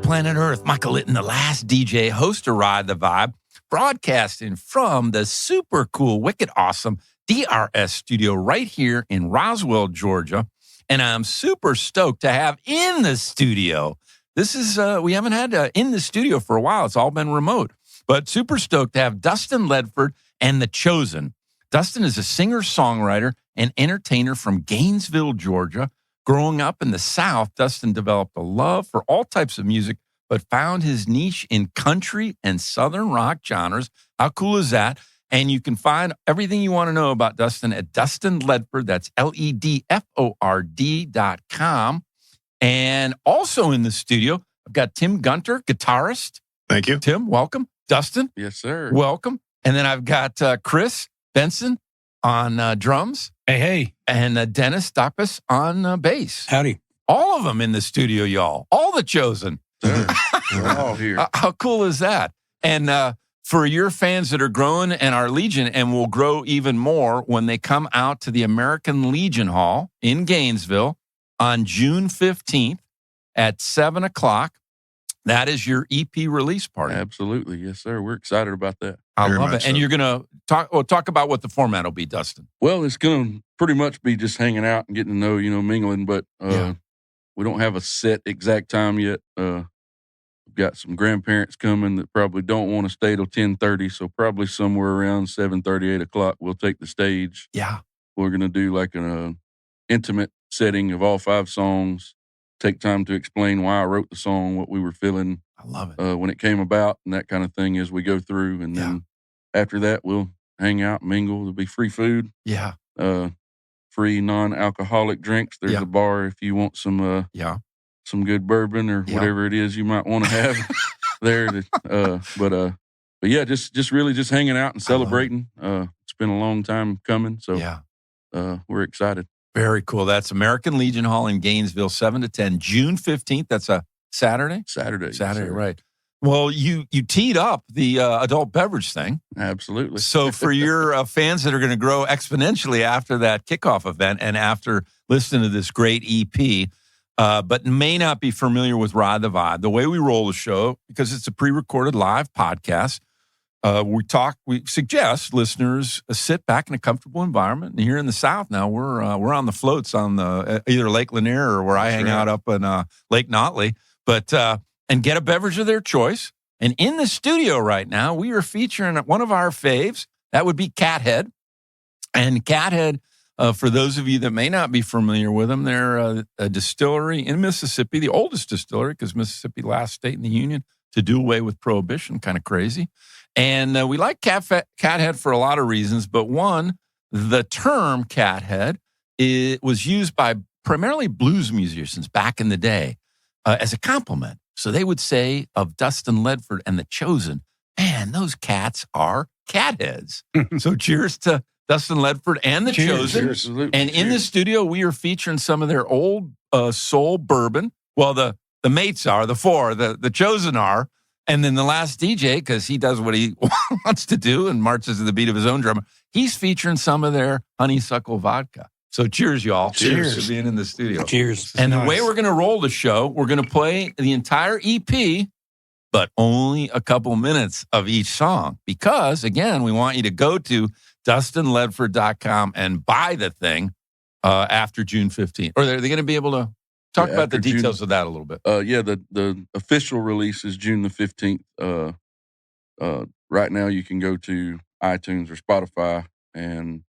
planet Earth. Michael Litten, the last DJ, host of Ride the Vibe, broadcasting from the super cool, wicked awesome DRS studio right here in Roswell, Georgia. And I'm super stoked to have in the studio. This is, we haven't had in the studio for a while. It's all been remote. But super stoked to have Dustin Ledford and The Chosen. Dustin is a singer-songwriter and entertainer from Gainesville, Georgia. Growing up in the South, Dustin developed a love for all types of music, but found his niche in country and Southern rock genres. How cool is that? And you can find everything you want to know about Dustin at Dustin Ledford. That's LEDFORD.com. And also in the studio, I've got Tim Gunter, guitarist. Thank you. Tim, welcome. Dustin. Yes, sir. Welcome. And then I've got Chris Benson on drums. Hey. And Dennis Doppus on bass. Howdy. All of them in the studio, y'all. All the chosen. Sir, we're all here. How cool is that? And for your fans that are growing and are Legion and will grow even more when they come out to the American Legion Hall in Gainesville on June 15th at 7 o'clock. That is your EP release party. Absolutely. Yes, sir. We're excited about that. I Very love it. much And so. you're going to talk about what the format will be, Dustin. Well, it's going to pretty much be just hanging out and getting to know, mingling, but Yeah. we don't have a set exact time yet. We've got some grandparents coming that probably don't want to stay till 10:30, so probably somewhere around 7:30, 8 o'clock, we'll take the stage. Yeah. We're going to do like an intimate setting of all 5 songs, take time to explain why I wrote the song, what we were feeling I love it. when it came about, and that kind of thing as we go through. And then after that, we'll hang out, mingle. There'll be free food, Yeah. free non-alcoholic drinks. There's Yeah. a bar if you want some good bourbon or Yeah. whatever it is you might want to have there. But yeah, just really just hanging out and celebrating. It's been a long time coming, so Yeah. we're excited. Very cool. That's American Legion Hall in Gainesville, 7 to 10, June 15th. That's a Saturday? Saturday, Saturday, sir. right. Well, you teed up the adult beverage thing. Absolutely. So for your fans that are going to grow exponentially after that kickoff event and after listening to this great EP, but may not be familiar with Ride the Vibe, the way we roll the show, because it's a pre-recorded live podcast, we suggest listeners sit back in a comfortable environment. And here in the South now, we're on the floats on the either Lake Lanier or where I hang out up in Lake Notley, but and get a beverage of their choice. And in the studio right now, we are featuring one of our faves. That would be Cathead. And Cathead, for those of you that may not be familiar with them, they're a distillery in Mississippi, the oldest distillery, because Mississippi, last state in the Union to do away with prohibition, kind of crazy. And we like Cathead for a lot of reasons, but one, the term Cathead, it was used by primarily blues musicians back in the day as a compliment. So they would say of Dustin Ledford and The Chosen, man, those cats are catheads. So cheers to Dustin Ledford and The Chosen. Absolutely. And in the studio, we are featuring some of their old soul bourbon. Well, the mates are, the 4, the Chosen are. And then the last DJ, because he does what he wants to do and marches to the beat of his own drum, he's featuring some of their honeysuckle vodka. So cheers, y'all. Cheers. To being in the studio. Cheers. And the way we're going to roll the show, we're going to play the entire EP, but only a couple minutes of each song. Because, again, we want you to go to DustinLedford.com and buy the thing after June 15th. Or they're going to be able to talk about the details of that a little bit. Yeah, the official release is June the 15th. Right now, you can go to iTunes or Spotify, and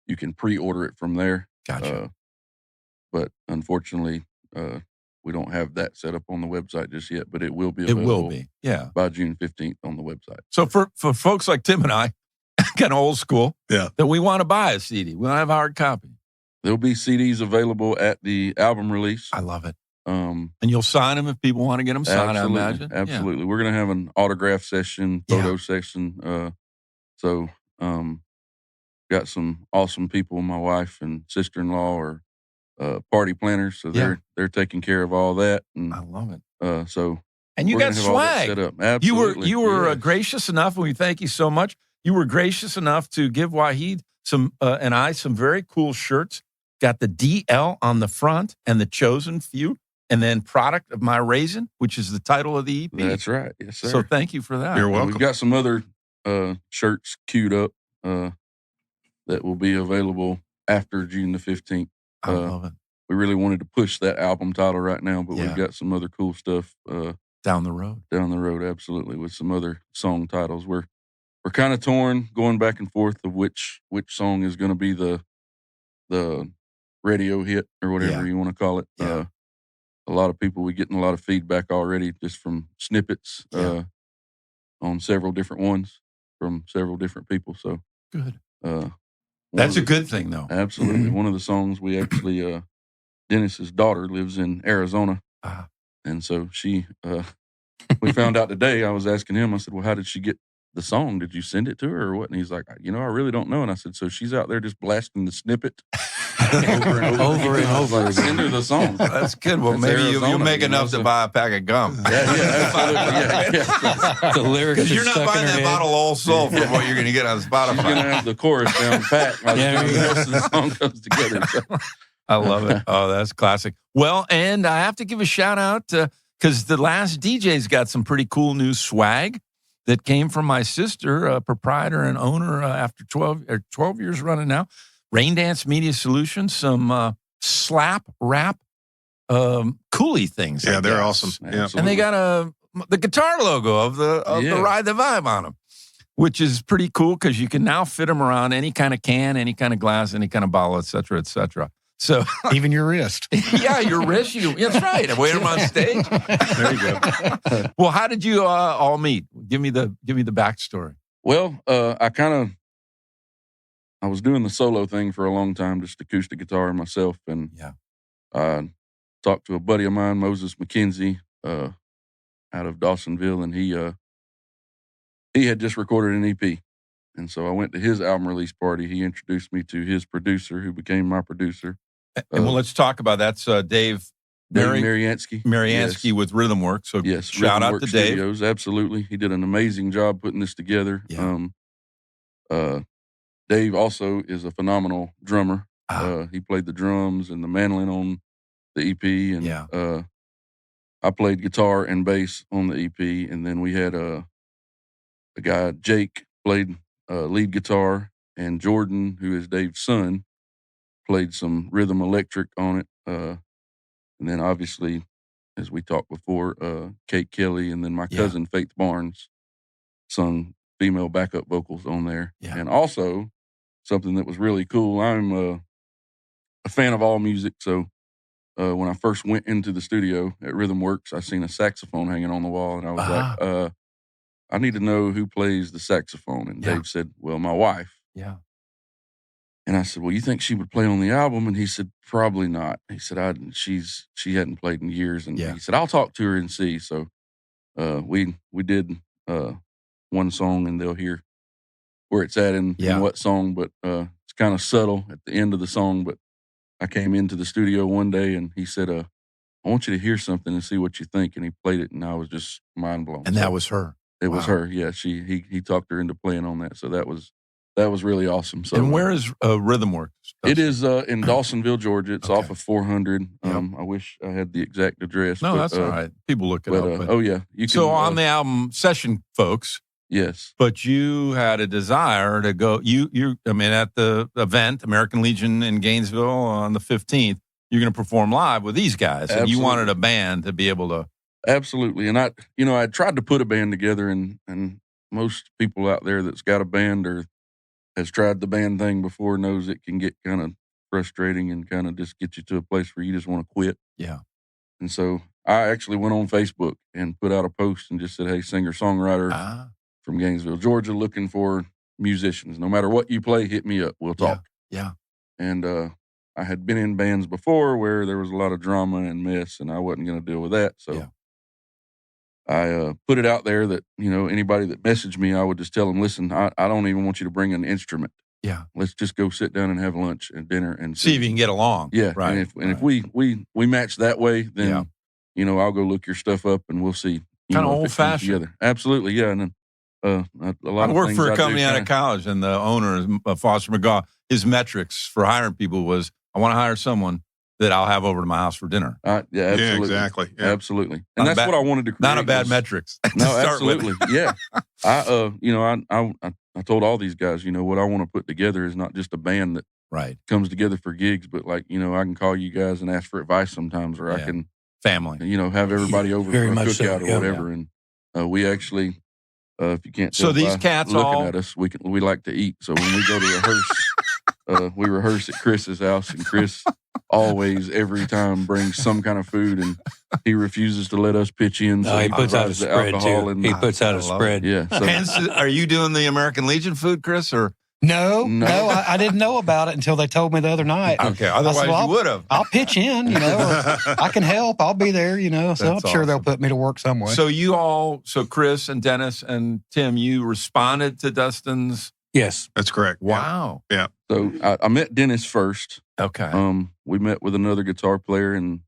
you can pre-order it from there. Gotcha. But unfortunately, we don't have that set up on the website just yet, but it will be available. It will be, yeah. By June 15th on the website. So for folks like Tim and I, kind of old school, that we want to buy a CD, we don't have a hard copy. There'll be CDs available at the album release. I love it. And you'll sign them if people want to get them signed, absolutely, I imagine. Absolutely. Yeah. We're going to have an autograph session, photo session. So got some awesome people. My wife and sister-in-law are party planners, so they're taking care of all that. And I love it. So and you got swag. Set up. Absolutely. You were gracious enough, and we thank you so much. You were gracious enough to give Wahid and I some very cool shirts. Got the DL on the front and The Chosen few. and then Product of My Raisin, which is the title of the EP. That's right. Yes, sir. So thank you for that. You're welcome. We've got some other shirts queued up that will be available after June the 15th. I love it. We really wanted to push that album title right now, but Yeah. we've got some other cool stuff Down the road. down the road, absolutely, with some other song titles. We're kind of torn, going back and forth of which song is going to be the radio hit or whatever you want to call it. Yeah. A lot of people, we're getting a lot of feedback already just from snippets on several different ones from several different people. So Good. one That's of a good thing, though. Absolutely. One of the songs we actually, Dennis's daughter lives in Arizona. Ah. And so she, we found out today, I was asking him, I said, well, how did she get the song? Did you send it to her or what? And he's like, I really don't know. And I said, so she's out there just blasting the snippet over and over. Like, send her the song. That's good. Well, That's maybe you'll Arizona, make enough to buy a pack of gum. Absolutely. Yeah. The lyrics Because you're are not stuck in buying her that head. bottle all sold for what you're going to get on She's going to Spotify. have the chorus down pat. Like, Yeah, the rest of the song comes together. So. I love it. Oh, that's classic. Well, and I have to give a shout out because the last DJ's got some pretty cool new swag that came from my sister, a proprietor and owner after 12 years running now. Rain Dance Media Solutions, some slap rap coolie things. I Yeah, they're guess. awesome. Yeah. And they got the guitar logo of the Ride the Vibe on them, which is pretty cool because you can now fit them around any kind of can, any kind of glass, any kind of bottle, et cetera, et cetera. So Even your wrist. yeah, your wrist. That's right. I wear them on stage. There you go. Well, how did you all meet? Give me the backstory. Well, I was doing the solo thing for a long time, just acoustic guitar myself, and I talked to a buddy of mine, Moses McKenzie, out of Dawsonville, and he had just recorded an EP, and so I went to his album release party. He introduced me to his producer, who became my producer, And well, let's talk about that's Dave Maryanski. Maryanski Yes. with Rythm Worx. So Yes, shout out Worx to Dave. Studios, absolutely. He did an amazing job putting this together. Yeah. Dave also is a phenomenal drummer. Ah. He played the drums and the mandolin on the EP, and I played guitar and bass on the EP. And then we had a guy, Jake, played lead guitar, and Jordan, who is Dave's son, played some rhythm electric on it. And then obviously, as we talked before, Kate Kelly, and then my cousin Faith Barnes sung female backup vocals on there. Yeah. And also, something that was really cool, I'm a fan of all music, so when I first went into the studio at Rythm Worx, I seen a saxophone hanging on the wall, and I was like, I need to know who plays the saxophone. And Dave said, well, my wife. Yeah. And I said, well, you think she would play on the album? And he said, probably not. He said, she hadn't played in years. And he said, I'll talk to her and see. So we did one song, and they'll hear where it's at in what song, but it's kind of subtle at the end of the song. But I came into the studio one day, and he said, I want you to hear something and see what you think. And he played it, and I was just mind blown. And that was her. It was her. Yeah, he talked her into playing on that. So that was really awesome. So, and where is Rythm Worx? It is in Dawsonville, Georgia. It's off of 400. I wish I had the exact address. No, but, that's all right. People look it up. But, oh yeah, you can. So on the album session, folks. Yes. But you had a desire to go. I mean, at the event, American Legion in Gainesville on the 15th, you're going to perform live with these guys, and you wanted a band to be able to. Absolutely, and I tried to put a band together, and most people out there that's got a band or has tried the band thing before knows it can get kind of frustrating and kind of just get you to a place where you just want to quit. Yeah. And so I actually went on Facebook and put out a post and just said, hey, singer-songwriter from Gainesville, Georgia, looking for musicians. No matter what you play, hit me up. We'll talk. Yeah. And I had been in bands before where there was a lot of drama and mess, and I wasn't going to deal with that. So I put it out there that, anybody that messaged me, I would just tell them, listen, I don't even want you to bring an instrument. Yeah. Let's just go sit down and have lunch and dinner and see if you can get along. Yeah. Right. And if we match that way, then, I'll go look your stuff up and we'll see. Kind of old-fashioned. Together. Absolutely, yeah. And then a lot I of worked things for a I company do out of college, and the owner, Foster McGaw, his metrics for hiring people was, I want to hire someone that I'll have over to my house for dinner. Yeah, absolutely. Yeah, exactly. Yeah. Absolutely. And that's what I wanted to create. Not a bad metrics. No, absolutely. Yeah. I told all these guys, what I want to put together is not just a band that comes together for gigs, but like, I can call you guys and ask for advice sometimes, or I can family, have everybody over for a cookout or whatever. Yeah. And we actually, if you can't tell so these by cats looking at us, we like to eat. So when we go to rehearse, we rehearse at Chris's house, and Chris always, every time, brings some kind of food, and he refuses to let us pitch in. So he puts out a spread too. He puts out a spread. Yeah. So, are you doing the American Legion food, Chris, or? No, I didn't know about it until they told me the other night. Okay, otherwise you would have. I'll pitch in, or I can help. I'll be there, so I'm sure they'll put me to work some way. So Chris and Dennis and Tim, you responded to Dustin's? Yes. That's correct. Wow. Yeah. So I met Dennis first. Okay. We met with another guitar player and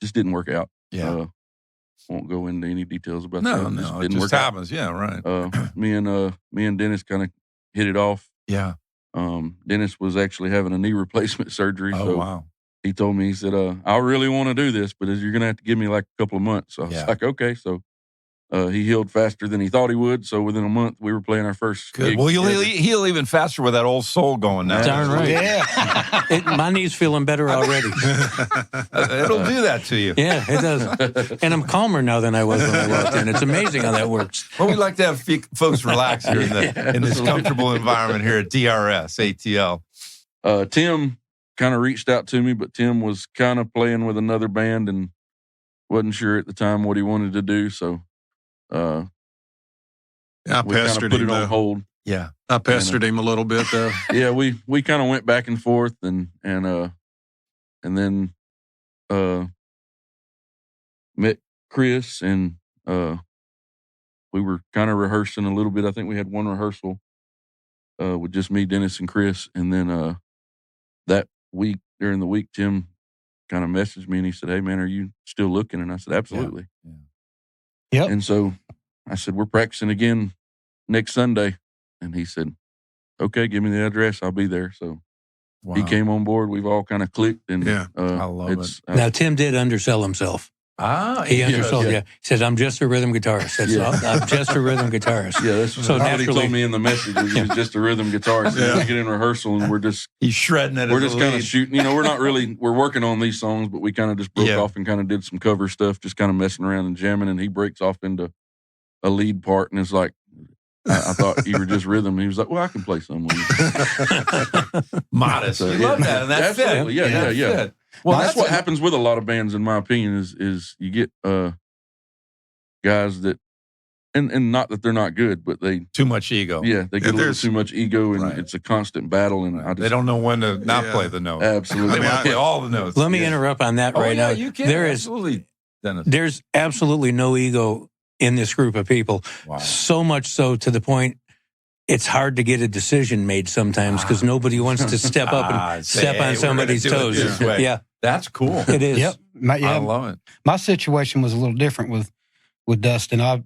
just didn't work out. Yeah. Won't go into any details about that. No, it just happens. Yeah, right. Me and Dennis kind of hit it off. Yeah. Dennis was actually having a knee replacement surgery. Oh, wow. He told me, he said, I really want to do this, but you're going to have to give me like a couple of months. So I was like, okay. So he healed faster than he thought he would. So within a month, we were playing our first gig. Well, he'll heal even faster with that old soul going now. Darn right. Yeah. My knee's feeling better already. It'll do that to you. Yeah, it does. And I'm calmer now than I was when I walked in. It's amazing how that works. Well, we like to have folks relax here in this comfortable environment here at DRS, ATL. Tim kind of reached out to me, but Tim was kind of playing with another band and wasn't sure at the time what he wanted to do. So I we pestered put him it on hold. Yeah. I pestered him a little bit though. Yeah, we kind of went back and forth and then met Chris and we were kind of rehearsing a little bit. I think we had one rehearsal with just me, Dennis, and Chris. And then that week, during the week, Tim kind of messaged me and he said, "Hey man, are you still looking?" And I said, "Absolutely." Yeah. Yep. And so I said, "We're practicing again next Sunday." And he said, "Okay, give me the address. I'll be there." So he came on board. We've all kind of clicked. And I love it. Now, Tim did undersell himself. He undersold. Yeah. He said, "I'm just a rhythm guitarist." I'm just a rhythm guitarist. Yeah, that's what he told me in the message. He was just a rhythm guitarist. We get in rehearsal and he's shredding it. We're just kind of shooting. We're working on these songs, but we kind of just broke off and kind of did some cover stuff, just kind of messing around and jamming. And he breaks off into a lead part, and it's like, I thought you were just rhythm. He was like, "Well, I can play some with you." Modest. You love that, and that's absolutely. it. Yeah. Well, that's what happens with a lot of bands, in my opinion, is you get guys that, and not that they're not good, but they too much ego. Yeah, they get a little too much ego, and it's a constant battle. And they don't know when to not play the note. Absolutely, they want to play all the notes. Let me interrupt on that right now. You can. Absolutely, Dennis. There's absolutely no ego in this group of people. Wow. So much so to the point it's hard to get a decision made sometimes because nobody wants to step up and step on somebody's toes. Yeah. That's cool. It is. Yep. I love it. My situation was a little different with Dustin. I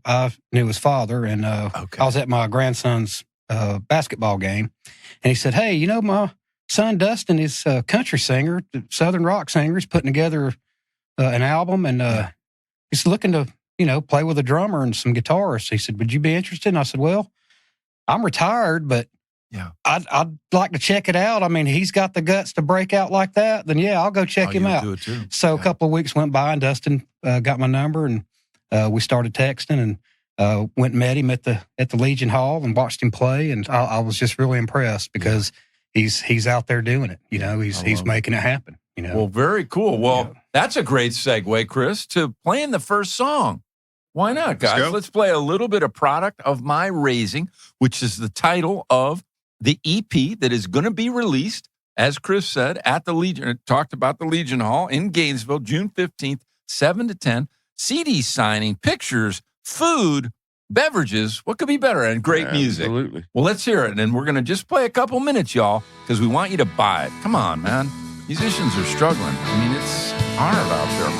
knew his father, and I was at my grandson's basketball game, and he said, "Hey, my son Dustin is a country singer, Southern rock singer. He's putting together an album, and he's looking to play with a drummer and some guitarists." He said, "Would you be interested?" And I said, "Well, I'm retired, but I'd like to check it out. I mean, he's got the guts to break out like that. Then I'll go check him out." Do it too. So a couple of weeks went by, and Dustin got my number, and we started texting, and went and met him at the Legion Hall and watched him play, and I was just really impressed because he's out there doing it. He's making it happen. Well, very cool. Well, that's a great segue, Chris, to playing the first song. Why not, guys? Let's play a little bit of Product of My Raising, which is the title of the EP that is going to be released, as Chris said, at the Legion. Talked about the Legion Hall in Gainesville, June 15th, 7 to 10. CD signing, pictures, food, beverages. What could be better? And great music. Absolutely. Well, let's hear it. And we're going to just play a couple minutes, y'all, because we want you to buy it. Come on, man. Musicians are struggling. I mean, it's hard out there.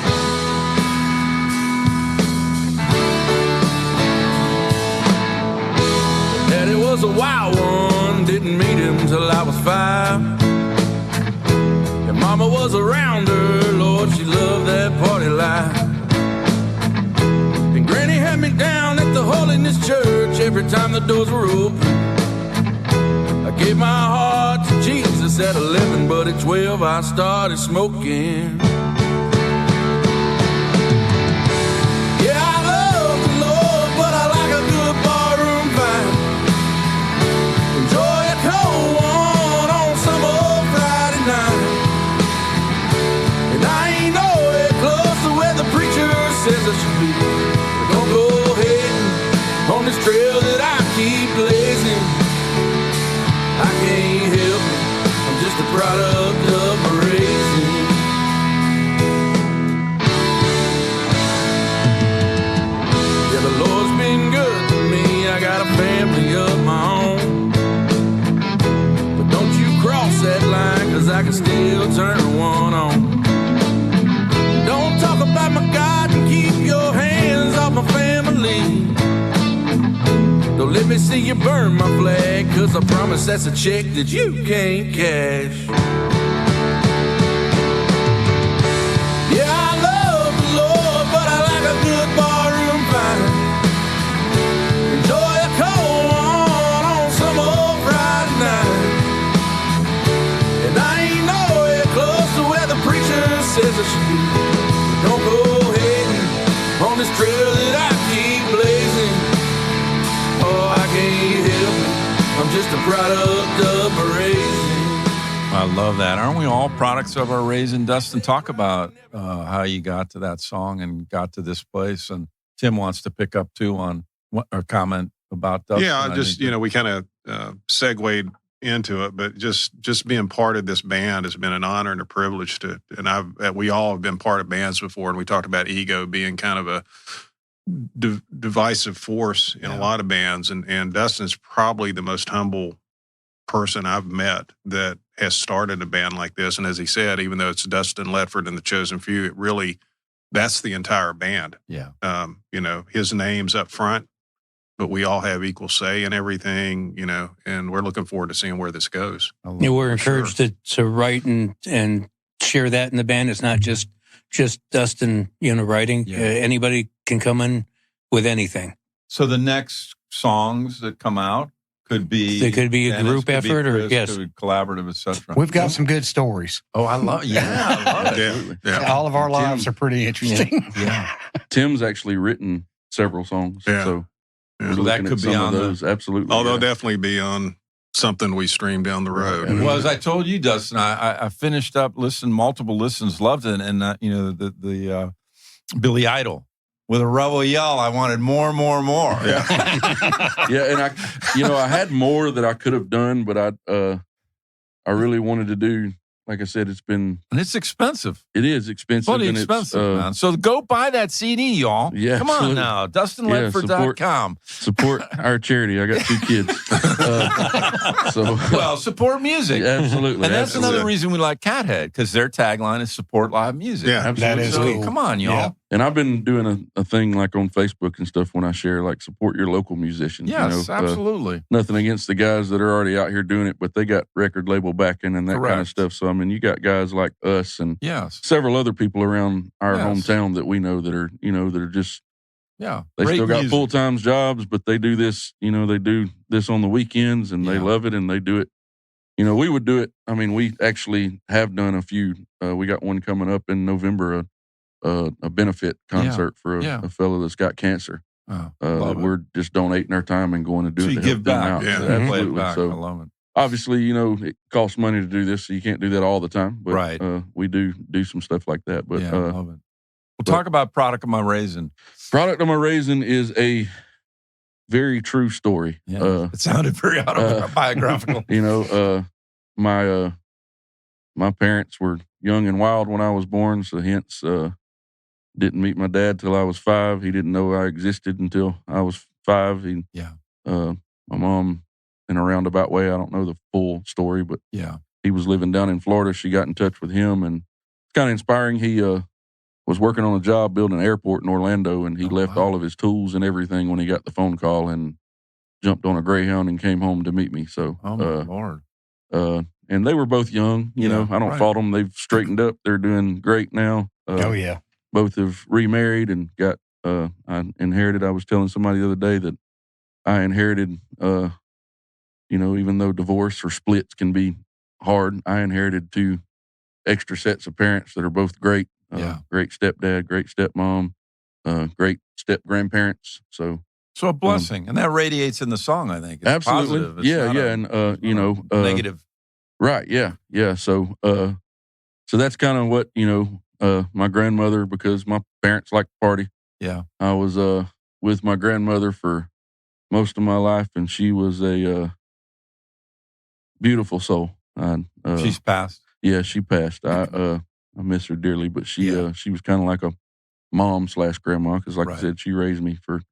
Daddy was a wild one, didn't meet him till I was 5. Your mama was a rounder, me down at the Holiness Church every time the doors were open. I gave my heart to Jesus at 11, but at 12 I started smoking. Yeah, I love the Lord, but I like a good barroom vine. Enjoy a cold one on some old Friday night. And I ain't nowhere close to where the preacher says I should be. But don't go heading on this trail that I keep blazing. I can't help it, I'm just a product of my raising. Yeah, the Lord's been good to me, I got a family of my own. But don't you cross that line, cause I can still turn one on. Don't talk about my God and keep your hands off my family. Don't let me see you burn my flag, cause I promise that's a check that you can't cash. Yeah, I love the Lord, but I like a good barroom vine. Enjoy a cold one on some old Friday night. And I ain't nowhere close to where the preacher says I should be. Don't go heading on this trail that I keep blazing. Oh, I can't help it, I'm just a product of my raising. I love that. Aren't we all products of our raising? Dustin, talk about how you got to that song and got to this place. And Tim wants to pick up, too, on a comment about Dustin. Yeah, just, we kind of segued into it, but just being part of this band has been an honor and a privilege we all have been part of bands before, and we talked about ego being kind of a divisive force in a lot of bands, and Dustin's probably the most humble person I've met that has started a band like this. And as he said, even though it's Dustin, Ledford, and the Chosen Few, it really, that's the entire band. Yeah. His name's up front, but we all have equal say in everything, and we're looking forward to seeing where this goes. We're encouraged to write and share that in the band. It's not just Dustin, writing. Yeah. Anybody can come in with anything. So the next songs that come out could be... They could be a group effort or, yes. Could be collaborative, etc. We've got some good stories. Oh, I love it. All of our lives are pretty interesting. Yeah. Tim's actually written several songs. Yeah. So So that could be on those. Absolutely. Although definitely be on something we stream down the road. Well, as I told you, Dustin, I finished up, multiple listens, loved it, and the Billy Idol with a rebel yell. I wanted more. Yeah, and I had more that I could have done, but I really wanted to do. Like I said, and it's expensive. It is expensive. Bloody and expensive, man. So go buy that CD, y'all. Yeah, come on absolutely. now, DustinLedford.com. Support our charity. I got 2 kids. Support music. Absolutely. And that's absolutely. another reason we like Cathead, because their tagline is support live music. Yeah, absolutely. That is So cool. come on, y'all. Yeah. And I've been doing a thing like on Facebook and stuff when I share, like, support your local musicians. Yes, absolutely. Nothing against the guys that are already out here doing it, but they got record label backing and that kind of Correct. stuff. So, you got guys like us and Yes. several other people around our Yes. hometown that we know that are just, Yeah. they Great still got music. full-time jobs, but they do this, they do this on the weekends and they Yeah. love it and they do it. We would do it. We actually have done a few. We got one coming up in November, a benefit concert for a fellow that's got cancer. Oh, That we're just donating our time and going to do so it you to help give them back. out. Yeah. So Play it absolutely. back. So I love it. obviously, it costs money to do this, so you can't do that all the time. But Right. We do some stuff like that. But I love it. We'll talk about Product of My Raisin. Product of My Raisin is a very true story. Yeah. It sounded very autobiographical. My parents were young and wild when I was born, so hence didn't meet my dad till I was 5. He didn't know I existed until I was 5. My mom, in a roundabout way, I don't know the full story, but he was living down in Florida. She got in touch with him, and it's kind of inspiring. He was working on a job building an airport in Orlando, and he left all of his tools and everything when he got the phone call and jumped on a Greyhound and came home to meet me. So, Oh, my Lord. and they were both young. I don't fault them. They've straightened up. They're doing great now. Oh, yeah. Both have remarried and got I inherited. I was telling somebody the other day that I inherited. Even though divorce or splits can be hard, I inherited 2 extra sets of parents that are both great. Great stepdad, great stepmom, great step grandparents. So a blessing, and that radiates in the song. I think it's absolutely, positive. It's and negative. Right? Yeah. So that's kind of what my grandmother, because my parents like to party. Yeah, I was with my grandmother for most of my life, and she was a beautiful soul. She's passed. Yeah, she passed. I miss her dearly, but she was kind of like a mom / grandma, because like I said, she raised me for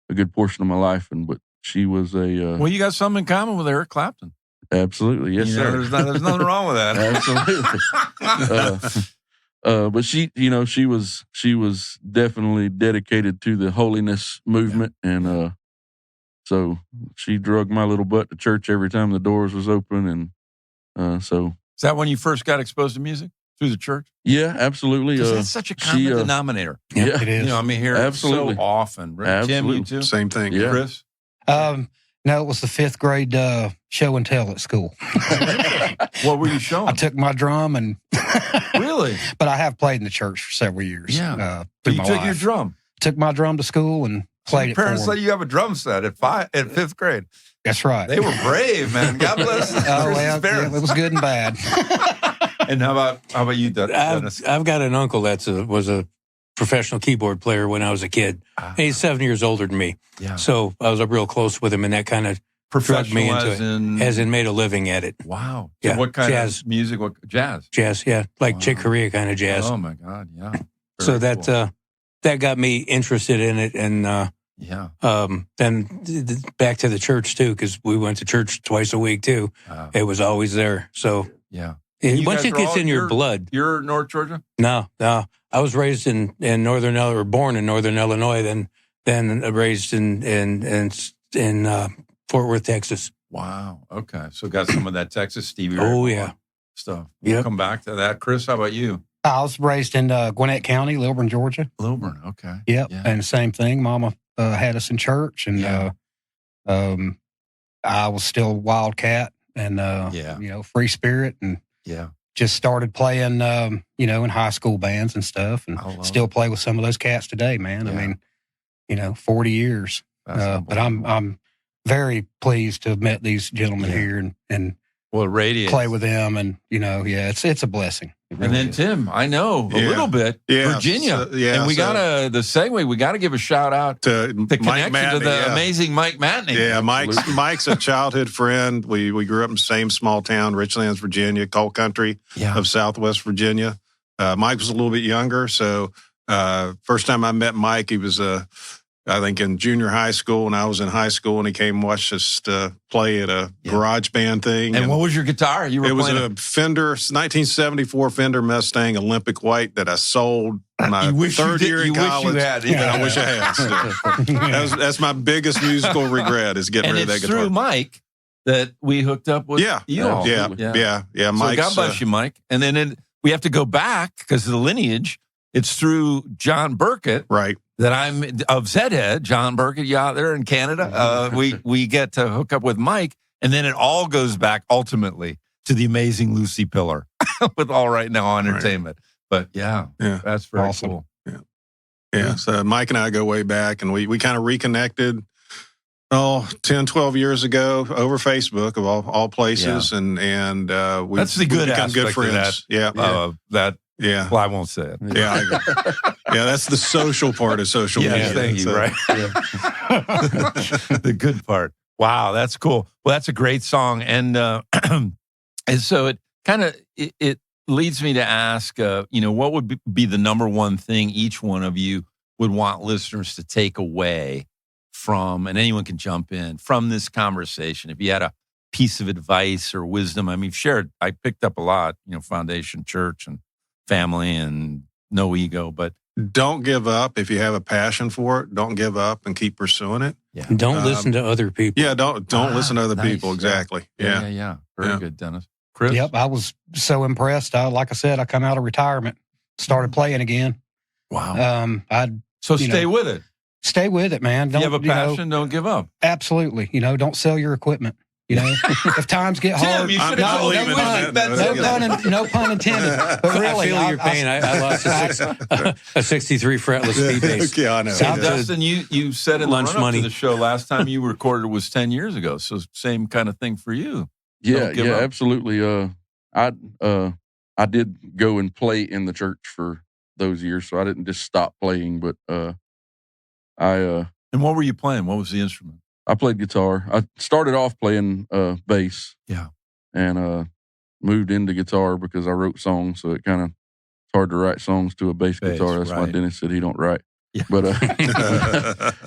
a good portion of my life, but she was a well, you got something in common with Eric Clapton. Absolutely, yes, sir. There's nothing wrong with that. Absolutely. But she was definitely dedicated to the holiness movement, and so she drug my little butt to church every time the doors was open, and so. Is that when you first got exposed to music? Through the church? Yeah, absolutely. That's such a common denominator. Yeah, it is. Here absolutely. So often. Right? Absolutely. Tim, you too? Same thing. Yeah. Chris? No, it was the 5th grade show and tell at school. What were you showing? I took my drum and Really? But I have played in the church for several years. Yeah. Through You my took life. your drum. Took my drum to school and played it for Parents them. let you have a drum set at 5th grade. That's right. They were brave, man. God bless Chris's yeah, parents. it was good and bad. And how about you, Dennis? I've got an uncle that was a professional keyboard player when I was a kid. He's 7 years older than me. Yeah. So I was real close with him, and that kind of drugged me into it. As in made a living at it. Wow. Yeah. So what kind Jazz. of music? What jazz? Jazz, yeah. Like Wow. Chick Corea kind of jazz. Oh, my God, yeah. So Very cool. that got me interested in it, and then back to the church too, because we went to church twice a week too. It was always there. So yeah. Once it gets in your blood. You're North Georgia? No. I was raised in northern Illinois, or born in northern Illinois, then raised in Fort Worth, Texas. Wow. Okay. So got some of that Texas Stevie Oh, Ray yeah. Vaughan stuff. We'll come back to that. Chris, how about you? I was raised in Gwinnett County, Lilburn, Georgia. Lilburn, okay. Yep. Yeah. And same thing. Mama had us in church, and I was still a wildcat and free spirit, and just started playing in high school bands and stuff, and still play with some of those cats today, man. Yeah. I mean, 40 years. But I'm very pleased to have met these gentlemen here and well, radiates. Play with them, and it's a blessing. And then Tim, I know a little bit, Virginia. And we got the segue. We got to give a shout out to the Mike connection Matney, to the amazing Mike Matney. Yeah, Mike's a childhood friend. We grew up in the same small town, Richlands, Virginia, coal country of Southwest Virginia. Mike was a little bit younger, so first time I met Mike, he was I think in junior high school, and I was in high school, and he came and watched us play at a garage band thing. And what was your guitar? It was a Fender, 1974 Fender Mustang Olympic White that I sold my third year in college. Wish you had. I wish I had. So. That's my biggest musical regret is getting rid of that guitar. And it's through Mike that we hooked up with you all. Yeah. So God bless you, Mike. And then we have to go back because of the lineage. It's through John Burkett. Right. That I'm of Zedhead, John Burkett, you out there in Canada. We get to hook up with Mike, and then it all goes back ultimately to the amazing Lucy Pillar with All Right Now Entertainment. Right. But that's very awesome. Cool. Yeah. So Mike and I go way back, and we kind of reconnected 10, 12 years ago over Facebook of all places, and we that's the good become aspect good friends. Of that. Yeah. Yeah. Well, I won't say it. Yeah. That's the social part of social media. Thank you. Right. The good part. Wow, that's cool. Well, that's a great song, and so it kind of it leads me to ask, what would be the number one thing each one of you would want listeners to take away from, and anyone can jump in from this conversation. If you had a piece of advice or wisdom, I mean, I picked up a lot. Foundation Church and family and no ego, but don't give up. If you have a passion for it, don't give up and keep pursuing it. Yeah. Don't listen to other people. Yeah, don't listen to other people. Exactly. Yeah. Very good, Dennis. Chris? Yep, I was so impressed. Like I said, I come out of retirement, started playing again. Wow. I'd So stay with it. Stay with it, man. Don't, you have a passion, don't give up. Absolutely. Don't sell your equipment. If times get hard, no pun intended. But really, I feel your pain. I lost a 63 fretless speed bass. Okay, I know. So, Dustin, you said in lunch money to the show last time you recorded was 10 years ago. So same kind of thing for you. Yeah, absolutely. I did go and play in the church for those years, so I didn't just stop playing. But and what were you playing? What was the instrument? I played guitar. I started off playing bass. Yeah. And moved into guitar because I wrote songs, so it's hard to write songs to a bass guitar. That's why Dennis said he don't write. Yeah. But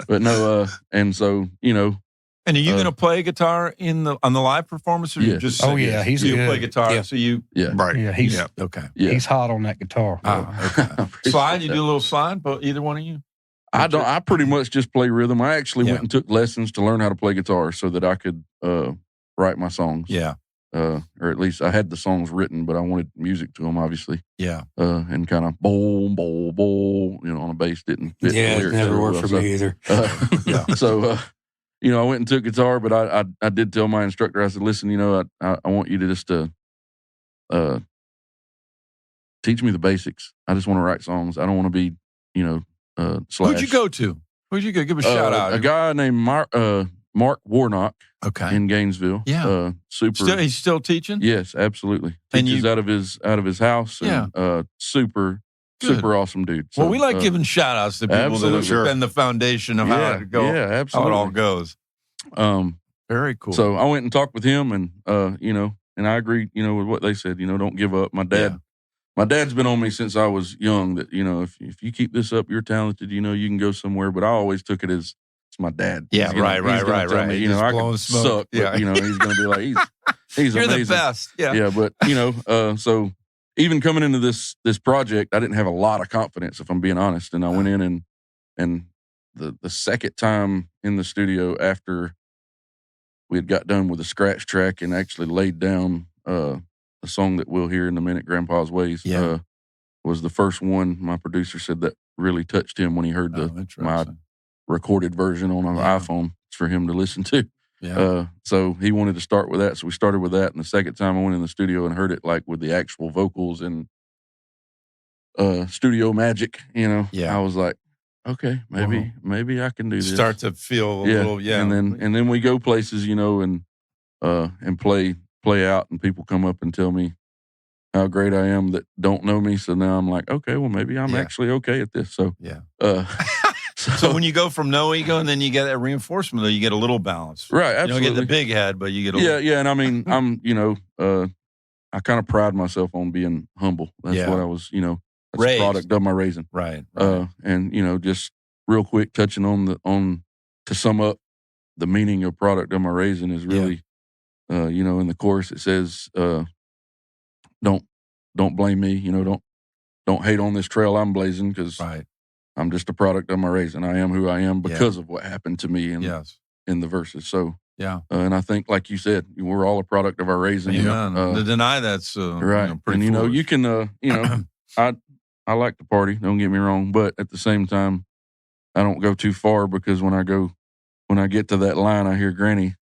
but no, and so, And are you going to play guitar on the live performance, or you just he's you good. play guitar? Yeah. So you right? Yeah, he's okay. Yeah. He's hot on that guitar. Okay. Slide? You do a little slide, but either one of you? I don't. I pretty much just play rhythm. I actually went and took lessons to learn how to play guitar so that I could write my songs. Yeah. Or at least I had the songs written, but I wanted music to them, obviously. Yeah. And kind of bowl, bowl, bowl, on a bass didn't fit. Yeah, it never worked for me either. So, I went and took guitar, but I did tell my instructor, I said, listen, I want you to just teach me the basics. I just want to write songs. I don't want to be, Slash. Who'd you go to? Who'd you go? Give a shout out. A guy named Mark Warnock. Okay. In Gainesville. Yeah. Super. He's still teaching? Yes, absolutely. Teaches out of his house. And, super awesome dude. So, well, we like giving shout outs to people that have been the foundation of how it goes. Yeah, absolutely. How it all goes. Very cool. So I went and talked with him, and and I agreed, with what they said. Don't give up. My dad's been on me since I was young that, if you keep this up, you're talented, you can go somewhere. But I always took it as it's my dad. Yeah, right. Me, I could suck, but, he's going to be like, he's you're amazing. The best. Yeah. Yeah, but, so even coming into this project, I didn't have a lot of confidence, if I'm being honest. And I went in and the second time in the studio after we had got done with the scratch track and actually laid down a song that we'll hear in a minute, Grandpa's Ways, was the first one my producer said that really touched him when he heard my recorded version on an iPhone for him to listen to. Yeah. So he wanted to start with that. So we started with that. And the second time I went in the studio and heard it like with the actual vocals and studio magic, I was like, okay, maybe I can do this. Start to feel a little, And then we go places, and play out, and people come up and tell me how great I am that don't know me. So now I'm like, okay, well, maybe I'm actually okay at this. So, so when you go from no ego and then you get that reinforcement, though, you get a little balance. Right, absolutely. You don't get the big head, but you get a little. Yeah, and I mean, I'm, I kind of pride myself on being humble. That's what I was, that's a product of my raising. Right. And, just real quick, touching on to sum up the meaning of product of my raising is really, in the chorus it says, don't blame me, don't hate on this trail I'm blazing because I'm just a product of my raising. I am who I am because of what happened to me in the verses. So, and I think, like you said, we're all a product of our raising. To deny that's right. Pretty and, you can, I like to party, don't get me wrong, but at the same time, I don't go too far because when I get to that line, I hear Granny,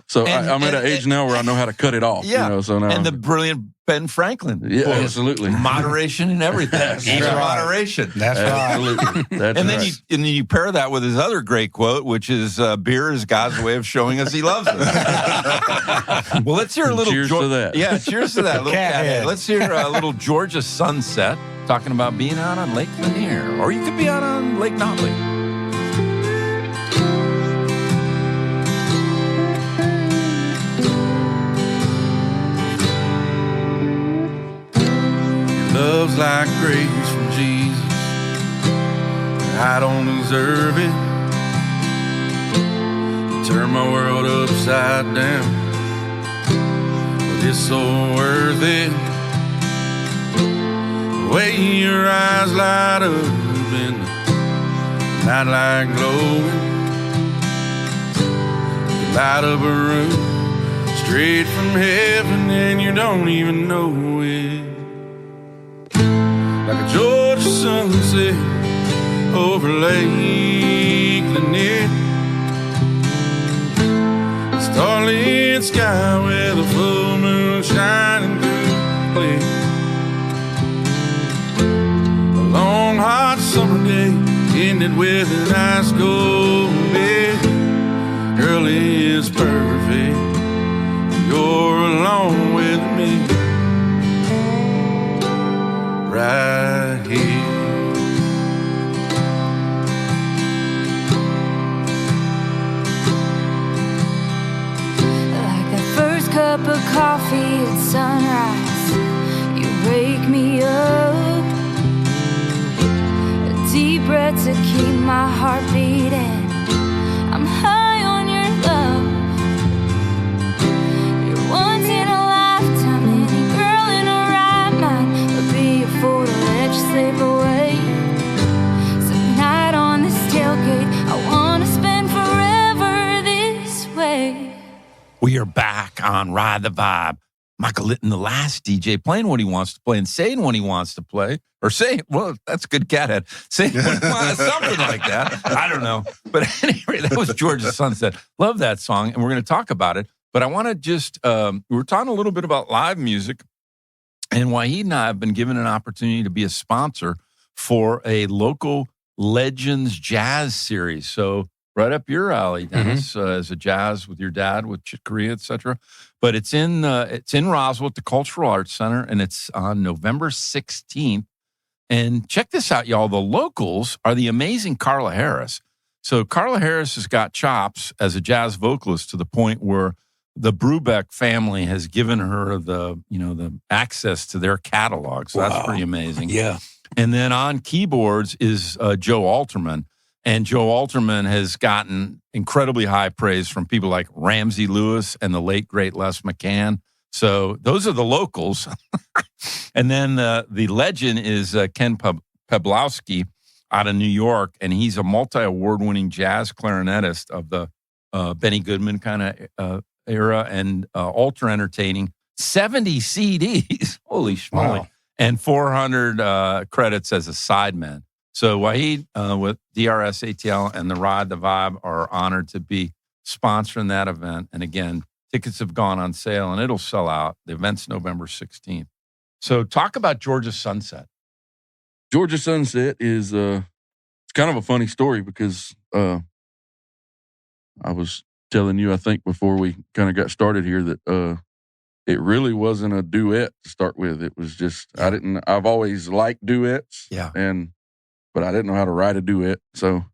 so I'm at an age now where I know how to cut it off. So now and the brilliant Ben Franklin. Yeah, absolutely. Moderation and everything. Even moderation. That's absolutely. That's and then you pair that with his other great quote, which is beer is God's way of showing us he loves us. Well, let's hear a little cheers to that. Yeah, cheers to that. Little cat. Let's hear a little Georgia sunset talking about being out on Lake Lanier. Or you could be out on Lake Motley. Love's like grace from Jesus. I don't deserve it. You turn my world upside down, but it's so worth it. The way your eyes light up in the nightlight glowing. You light up a room straight from heaven and you don't even know it. like a Georgia sunset over Lake Lanier. Starlit sky with a full moon shining through clear. A long hot summer day ended with an ice cold bed. Girl, it's perfect. You're alone with me right here. Cup of coffee at sunrise, you wake me up. A deep breath to keep my heart beating. I'm high on your love. You're once in a lifetime, any girl in her right mind would be a fool to let you slip away. So tonight on this tailgate, I wanna spend forever this way. We are back on Ride the Vibe. Michael Litten, the last DJ, playing what he wants to play and saying what he wants to play. Or saying, well, that's good cathead. Saying what he wants, something like that. I don't know. But anyway, that was Georgia Sunset. Love that song, and we're going to talk about it. But I want to just, we were talking a little bit about live music, and Wahid and I have been given an opportunity to be a sponsor for a local Legends Jazz series. So, right up your alley, Dennis, as a jazz with your dad, with Chick Corea, et cetera. But it's in Roswell at the Cultural Arts Center, and it's on November 16th. And check this out, y'all. The locals are the amazing Carla Harris. So Carla Harris has got chops as a jazz vocalist to the point where the Brubeck family has given her the access to their catalog. So that's pretty amazing. Yeah. And then on keyboards is Joe Alterman. And Joe Alterman has gotten incredibly high praise from people like Ramsey Lewis and the late, great Les McCann. So those are the locals. And then the legend is Ken Peblowski out of New York, and he's a multi-award-winning jazz clarinetist of the Benny Goodman kind of era and ultra-entertaining. 70 CDs, holy schmoly, and 400 credits as a sideman. So Wahid with DRS ATL and the Ride the Vibe are honored to be sponsoring that event. And again, tickets have gone on sale and it'll sell out. The event's November 16th. So talk about Georgia Sunset. Georgia Sunset is it's kind of a funny story because I was telling you, I think, before we kind of got started here that it really wasn't a duet to start with. It was just, I've always liked duets. Yeah. But I didn't know how to write a duet. So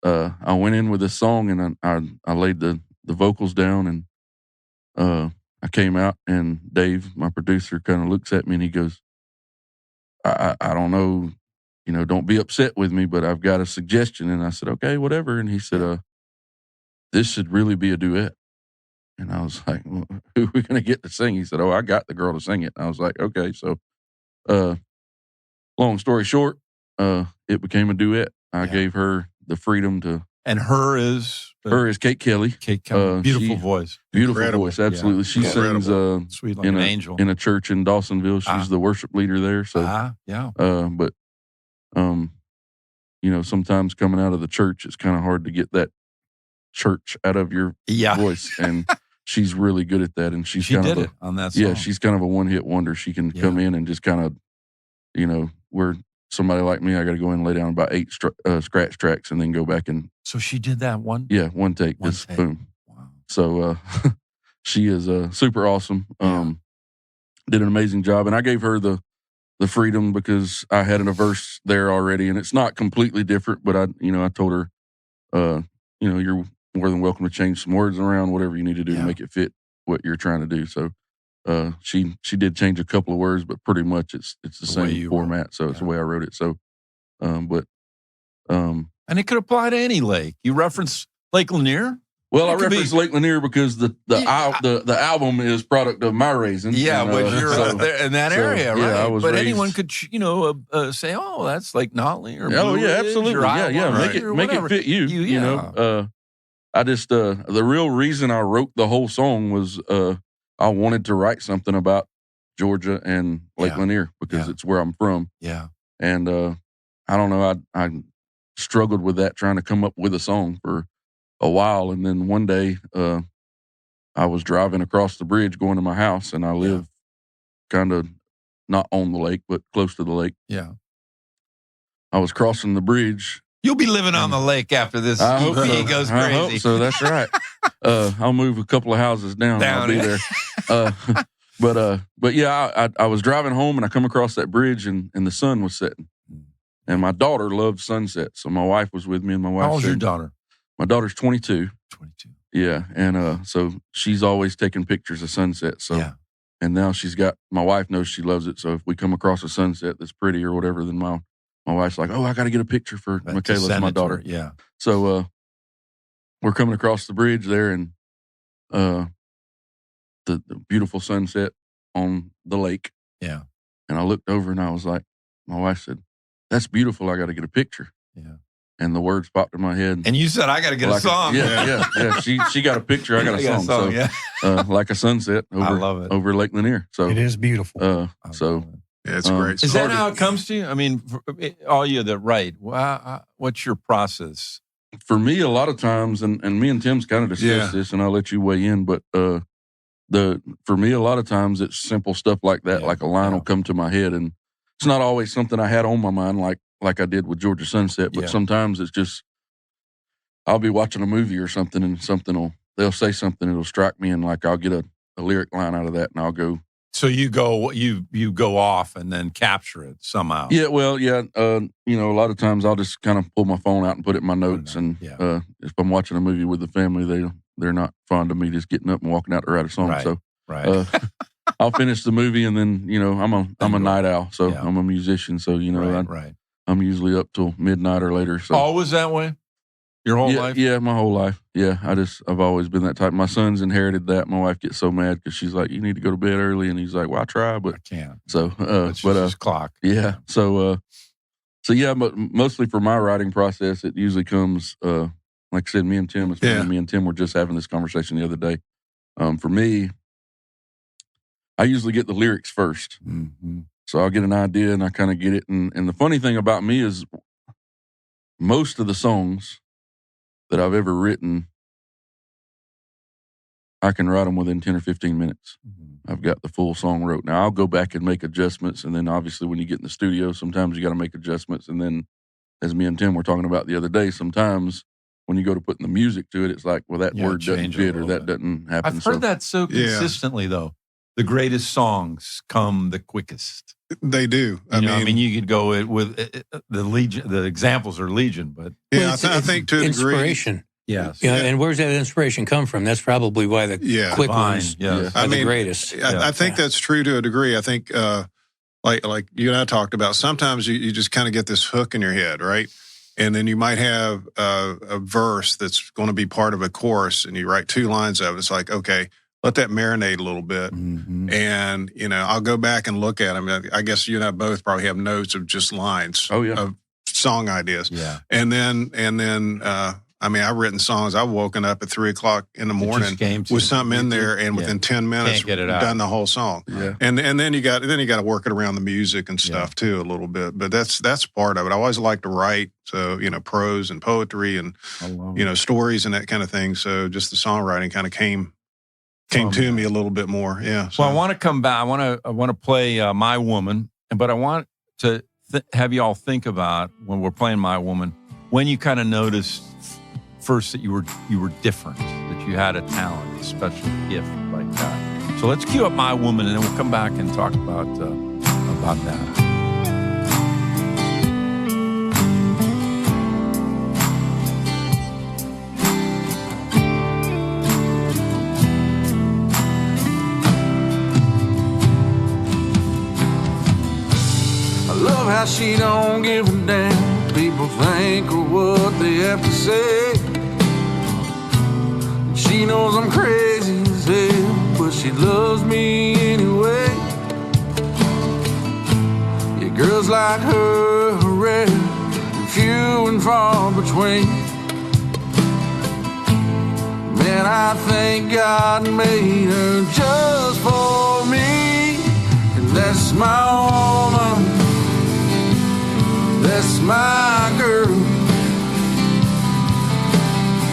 I went in with a song and I laid the vocals down and I came out and Dave, my producer, kind of looks at me and he goes, I don't know, don't be upset with me, but I've got a suggestion. And I said, okay, whatever. And he said, this should really be a duet. And I was like, well, who are we going to get to sing? He said, I got the girl to sing it. And I was like, okay. So long story short, it became a duet. I gave her the freedom to. And her is Kate Kelly. Kate Kelly, beautiful voice. Beautiful voice, absolutely. She sings sweet like an angel in a church in Dawsonville. She's the worship leader there. So, but sometimes coming out of the church, it's kind of hard to get that church out of your voice, and she's really good at that. And she kind of on that song. Yeah, she's kind of a one-hit wonder. She can come in and just kind of, where somebody like me, I got to go in and lay down about 8 scratch tracks and then go back and. So she did that one? Yeah, one take. Just boom. Wow. So she is super awesome. Did an amazing job. And I gave her the freedom because I had a verse there already. And it's not completely different, but I told her, you're more than welcome to change some words around, whatever you need to do to make it fit what you're trying to do. So she did change a couple of words, but pretty much it's the same format. So it's the way I wrote it. So, and it could apply to any lake. You reference Lake Lanier? Well, I reference Lake Lanier because the album is product of my Raisin. Yeah, and, which you're there in that area, right? Yeah, I was but raised, anyone could, say, "Oh, that's Lake Notley," or "Oh, Blue yeah, Ridge, absolutely, or Iowa, yeah, right? make it fit you." You know, I just the real reason I wrote the whole song was I wanted to write something about Georgia and Lake Lanier because it's where I'm from. Yeah, And I don't know, I struggled with that, trying to come up with a song for a while. And then one day I was driving across the bridge going to my house, and I live kind of not on the lake, but close to the lake. Yeah. I was crossing the bridge. You'll be living on the lake after this EP goes crazy. I hope so. That's right. I'll move a couple of houses down. I'll be there. But yeah, I was driving home, and I come across that bridge, and the sun was setting. And my daughter loved sunsets, so my wife was with me, and my wife. How old's your daughter? My daughter's 22. 22. Yeah, and so she's always taking pictures of sunsets. So, and now my wife knows she loves it. So if we come across a sunset that's pretty or whatever, then my wife's like, "Oh, I got to get a picture for Michaela, my daughter." Yeah. So we're coming across the bridge there, and the beautiful sunset on the lake. Yeah. And I looked over, and I was like, my wife said, "That's beautiful. I got to get a picture." Yeah. And the words popped in my head. And you said, "I got to get a song." Yeah. She got a picture. I got a song. Like a sunset over Lake Lanier. So it is beautiful. Yeah, it's great. Is that how it comes to you? I mean, all you that write, what's your process? For me, a lot of times, and me and Tim's kind of discussed this, and I'll let you weigh in, but for me, a lot of times it's simple stuff like that. Like a line will come to my head, and it's not always something I had on my mind, like I did with Georgia Sunset, but sometimes it's just, I'll be watching a movie or something, and they'll say something, it'll strike me, and like I'll get a lyric line out of that, and I'll go. So you go off and then capture it somehow. Yeah, well, a lot of times I'll just kind of pull my phone out and put it in my notes, and if I'm watching a movie with the family, they're not fond of me just getting up and walking out to write a song. Right. So right. I'll finish the movie, and then I'm a night owl, so I'm a musician, so right. I'm usually up till midnight or later. So always that way? Your whole life? Yeah, my whole life. Yeah, I've always been that type. My son's inherited that. My wife gets so mad because she's like, "You need to go to bed early," and he's like, "Well, I try, but I can't." So, but clock. Yeah. So yeah, but mostly for my writing process, it usually comes. Like I said, me and Tim. Me and Tim were just having this conversation the other day. For me, I usually get the lyrics first. Mm-hmm. So I'll get an idea and I kind of get it. And the funny thing about me is most of the songs that I've ever written, I can write them within 10 or 15 minutes. Mm-hmm. I've got the full song wrote. Now, I'll go back and make adjustments. And then obviously when you get in the studio, sometimes you got to make adjustments. And then as me and Tim were talking about the other day, sometimes when you go to putting the music to it, it's like, well, that word doesn't fit or that doesn't happen. I've heard that so consistently, though. The greatest songs come the quickest. They do. I mean, you could go with the legion. The examples are legion, but I think to a degree, inspiration. Yes. And where's that inspiration come from? That's probably why the quick ones are the greatest. I think that's true to a degree. I think, like you and I talked about, sometimes you just kind of get this hook in your head, right? And then you might have a verse that's going to be part of a chorus, and you write 2 lines of it. It's like, okay, let that marinate a little bit. Mm-hmm. And, I'll go back and look at them. I guess you and I both probably have notes of just lines of song ideas. Yeah. And then, I've written songs. I've woken up at 3:00 in the morning with something in there, and within 10 minutes, done the whole song. Yeah. And then you got to work it around the music and stuff too a little bit. But that's part of it. I always like to write, so prose and poetry and stories and that kind of thing. So just the songwriting kind of came to me a little bit more. Yeah. So. Well, I want to come back. I want to play My Woman, but I want to have you all think about when we're playing My Woman, when you kind of noticed first that you were different, that you had a talent, a special gift like that. So let's cue up My Woman, and then we'll come back and talk about that. How she don't give a damn. People think or what they have to say. She knows I'm crazy as hell, but she loves me anyway. Yeah, girls like her are rare, few and far between. Man, I think God made her just for me, and that's my woman. That's my girl.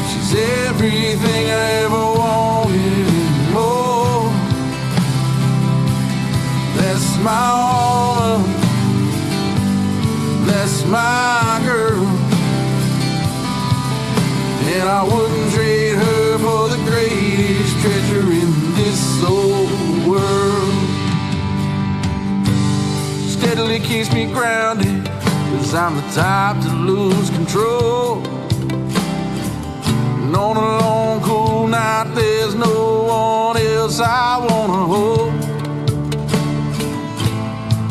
She's everything I ever wanted and more. That's my woman. That's my girl. And I wouldn't trade her for the greatest treasure in this old world. Steadily keeps me grounded, 'cause I'm the type to lose control. And on a long cool night, there's no one else I wanna hold.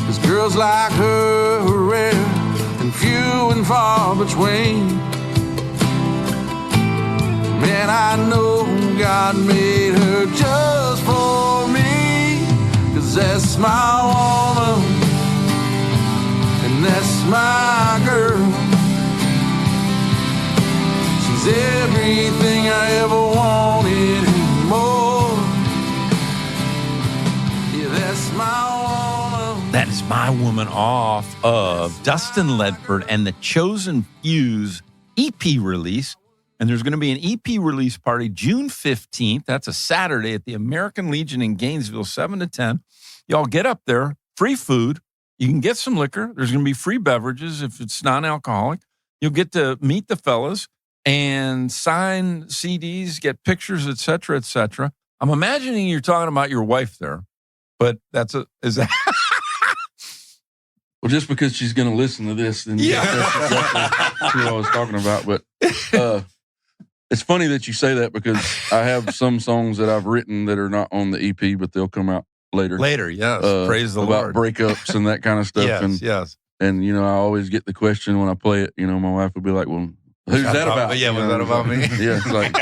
'Cause girls like her are rare and few and far between. Man, I know God made her just for me. 'Cause that's my woman, and that's my girl. She's everything I ever wanted and more. Yeah, that's my woman. That is My Woman off of Dustin Ledford and the Chosen Fuse EP release. And there's going to be an EP release party June 15th. That's a Saturday at the American Legion in Gainesville, 7 to 10. Y'all get up there, free food. You can get some liquor. There's going to be free beverages if it's non-alcoholic. You'll get to meet the fellas and sign CDs, get pictures, et cetera, et cetera. I'm imagining you're talking about your wife there, but is that... Well, just because she's going to listen to this, then that's exactly what I was talking about. But it's funny that you say that, because I have some songs that I've written that are not on the EP, but they'll come out later. Later, yes. Praise the about Lord. Breakups and that kind of stuff. Yes, yes. And, I always get the question when I play it, my wife will be like, well, who's that about? Yeah, was that about me? Yeah, it's like,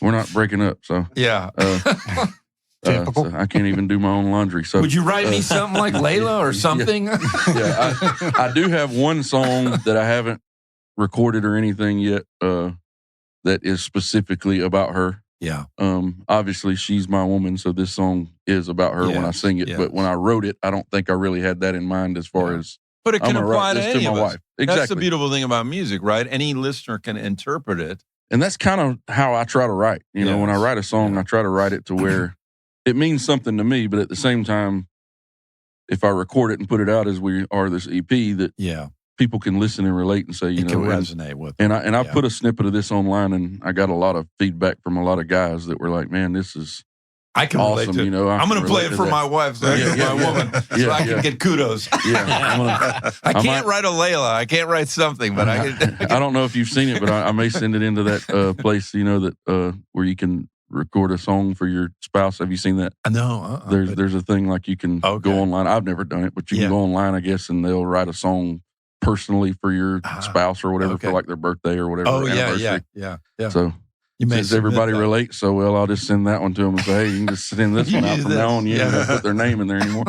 we're not breaking up, so. Yeah. So I can't even do my own laundry. So would you write me something like Layla or something? Yeah, I do have one song that I haven't recorded or anything yet that is specifically about her. Yeah. Obviously, she's my woman, so this song is about her when I sing it. Yes. But when I wrote it, I don't think I really had that in mind as far as. But it can apply to this any to of my us. wife. Exactly. That's the beautiful thing about music, right? Any listener can interpret it. And that's kind of how I try to write. When I write a song, I try to write it to where it means something to me, but at the same time, if I record it and put it out as we are this EP, that people can listen and relate and say, it can resonate with. And I put a snippet of this online, and I got a lot of feedback from a lot of guys that were like, "Man, this is I can awesome." relate to. I'm going to play it for my wife, so my woman, so I can get kudos. Yeah, I can't write a Layla. I can't write something, but I don't know if you've seen it, but I may send it into that place, that where you can record a song for your spouse. Have you seen that? No. There's a thing like you can go online. I've never done it, but you can go online, I guess, and they'll write a song personally for your spouse or whatever for like their birthday or whatever. Oh, yeah. So since everybody relates so well, I'll just send that one to them and say, hey, you can just send this one out from now on. You ain't going to put their name in there anymore.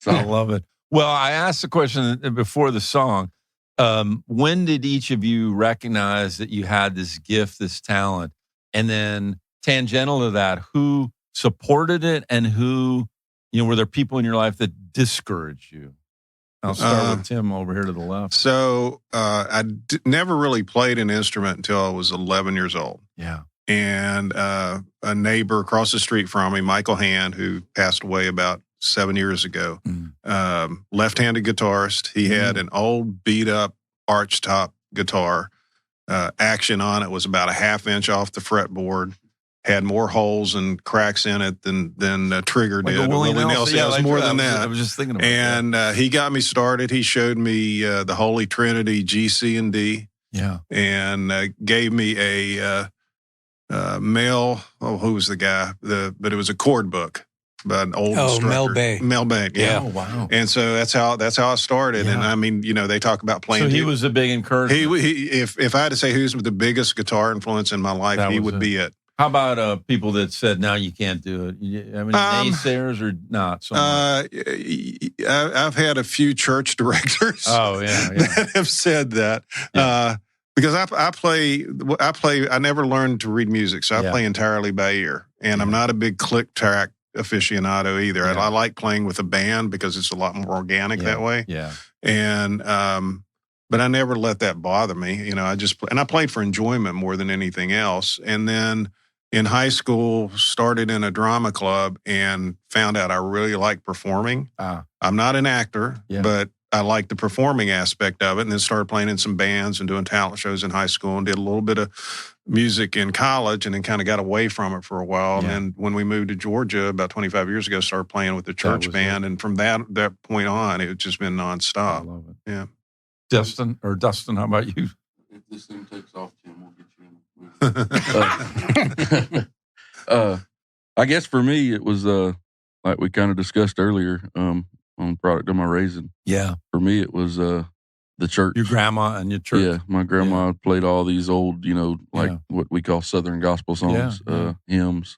So I love it. Well, I asked the question before the song. When did each of you recognize that you had this gift, this talent? And then tangential to that, who supported it and who, were there people in your life that discouraged you? I'll start with Tim over here to the left. So I never really played an instrument until I was 11 years old. Yeah. And a neighbor across the street from me, Michael Hand, who passed away about 7 years ago, left-handed guitarist. He had an old beat-up archtop guitar. Action on it was about a half-inch off the fretboard. Had more holes and cracks in it than Trigger like did. Willie Nelson. Yeah, it was more than that. I was just thinking about that. And he got me started. He showed me the Holy Trinity, G, C, and D. Yeah. And gave me a Mel. Oh, who was the guy? But it was a chord book by an old instructor. Mel Bay. Mel Bay. Yeah. Oh, wow. And so that's how I started. Yeah. And I mean, they talk about playing. So he was a big encouragement. If I had to say who's the biggest guitar influence in my life, he would be it. How about people that said, "No, you can't do it"? I mean, naysayers or not? I've had a few church directors. That have said that because I play. I never learned to read music, so I play entirely by ear, and I'm not a big click track aficionado either. I like playing with a band because it's a lot more organic that way. Yeah, and but I never let that bother me. You know, I played for enjoyment more than anything else. And then in high school, started in a drama club and found out I really like performing. I'm not an actor, but I like the performing aspect of it, and then started playing in some bands and doing talent shows in high school and did a little bit of music in college, and then kind of got away from it for a while. Yeah. And when we moved to Georgia about 25 years ago, started playing with the church band. And from that point on, it's just been nonstop. I love it. Yeah. Dustin, how about you? If this thing takes off, Tim, we'll get you in. I guess for me, it was like we kind of discussed earlier on the product of my Raisin. Yeah. For me, it was the church. Your grandma and your church. Yeah, my grandma played all these old, what we call Southern gospel songs, hymns.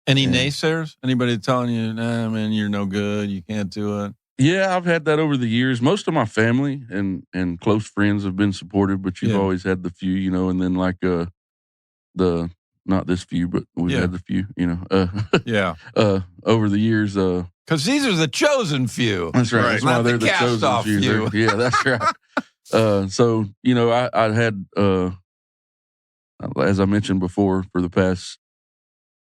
Any naysayers? Anybody telling you, nah, man, you're no good, you can't do it? Yeah, I've had that over the years. Most of my family and close friends have been supportive, but you've always had the few, and then like not this few, but we've had the few, over the years. Because these are the chosen few. That's right. That's why they're the chosen few. Yeah, that's right. So, I had, as I mentioned before, for the past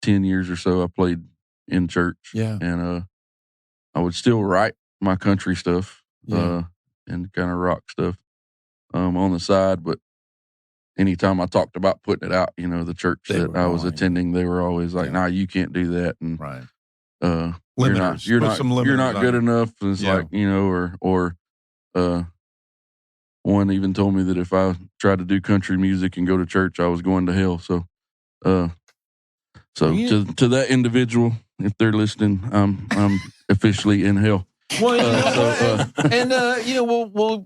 10 years or so, I played in church. Yeah. And I would still write my country stuff and kind of rock stuff on the side. But anytime I talked about putting it out, the church that I was attending, they were always like, nah, you can't do that. And you're not good enough. And it's like, or one even told me that if I tried to do country music and go to church, I was going to hell. So, to that individual, if they're listening, I'm officially in hell. Well,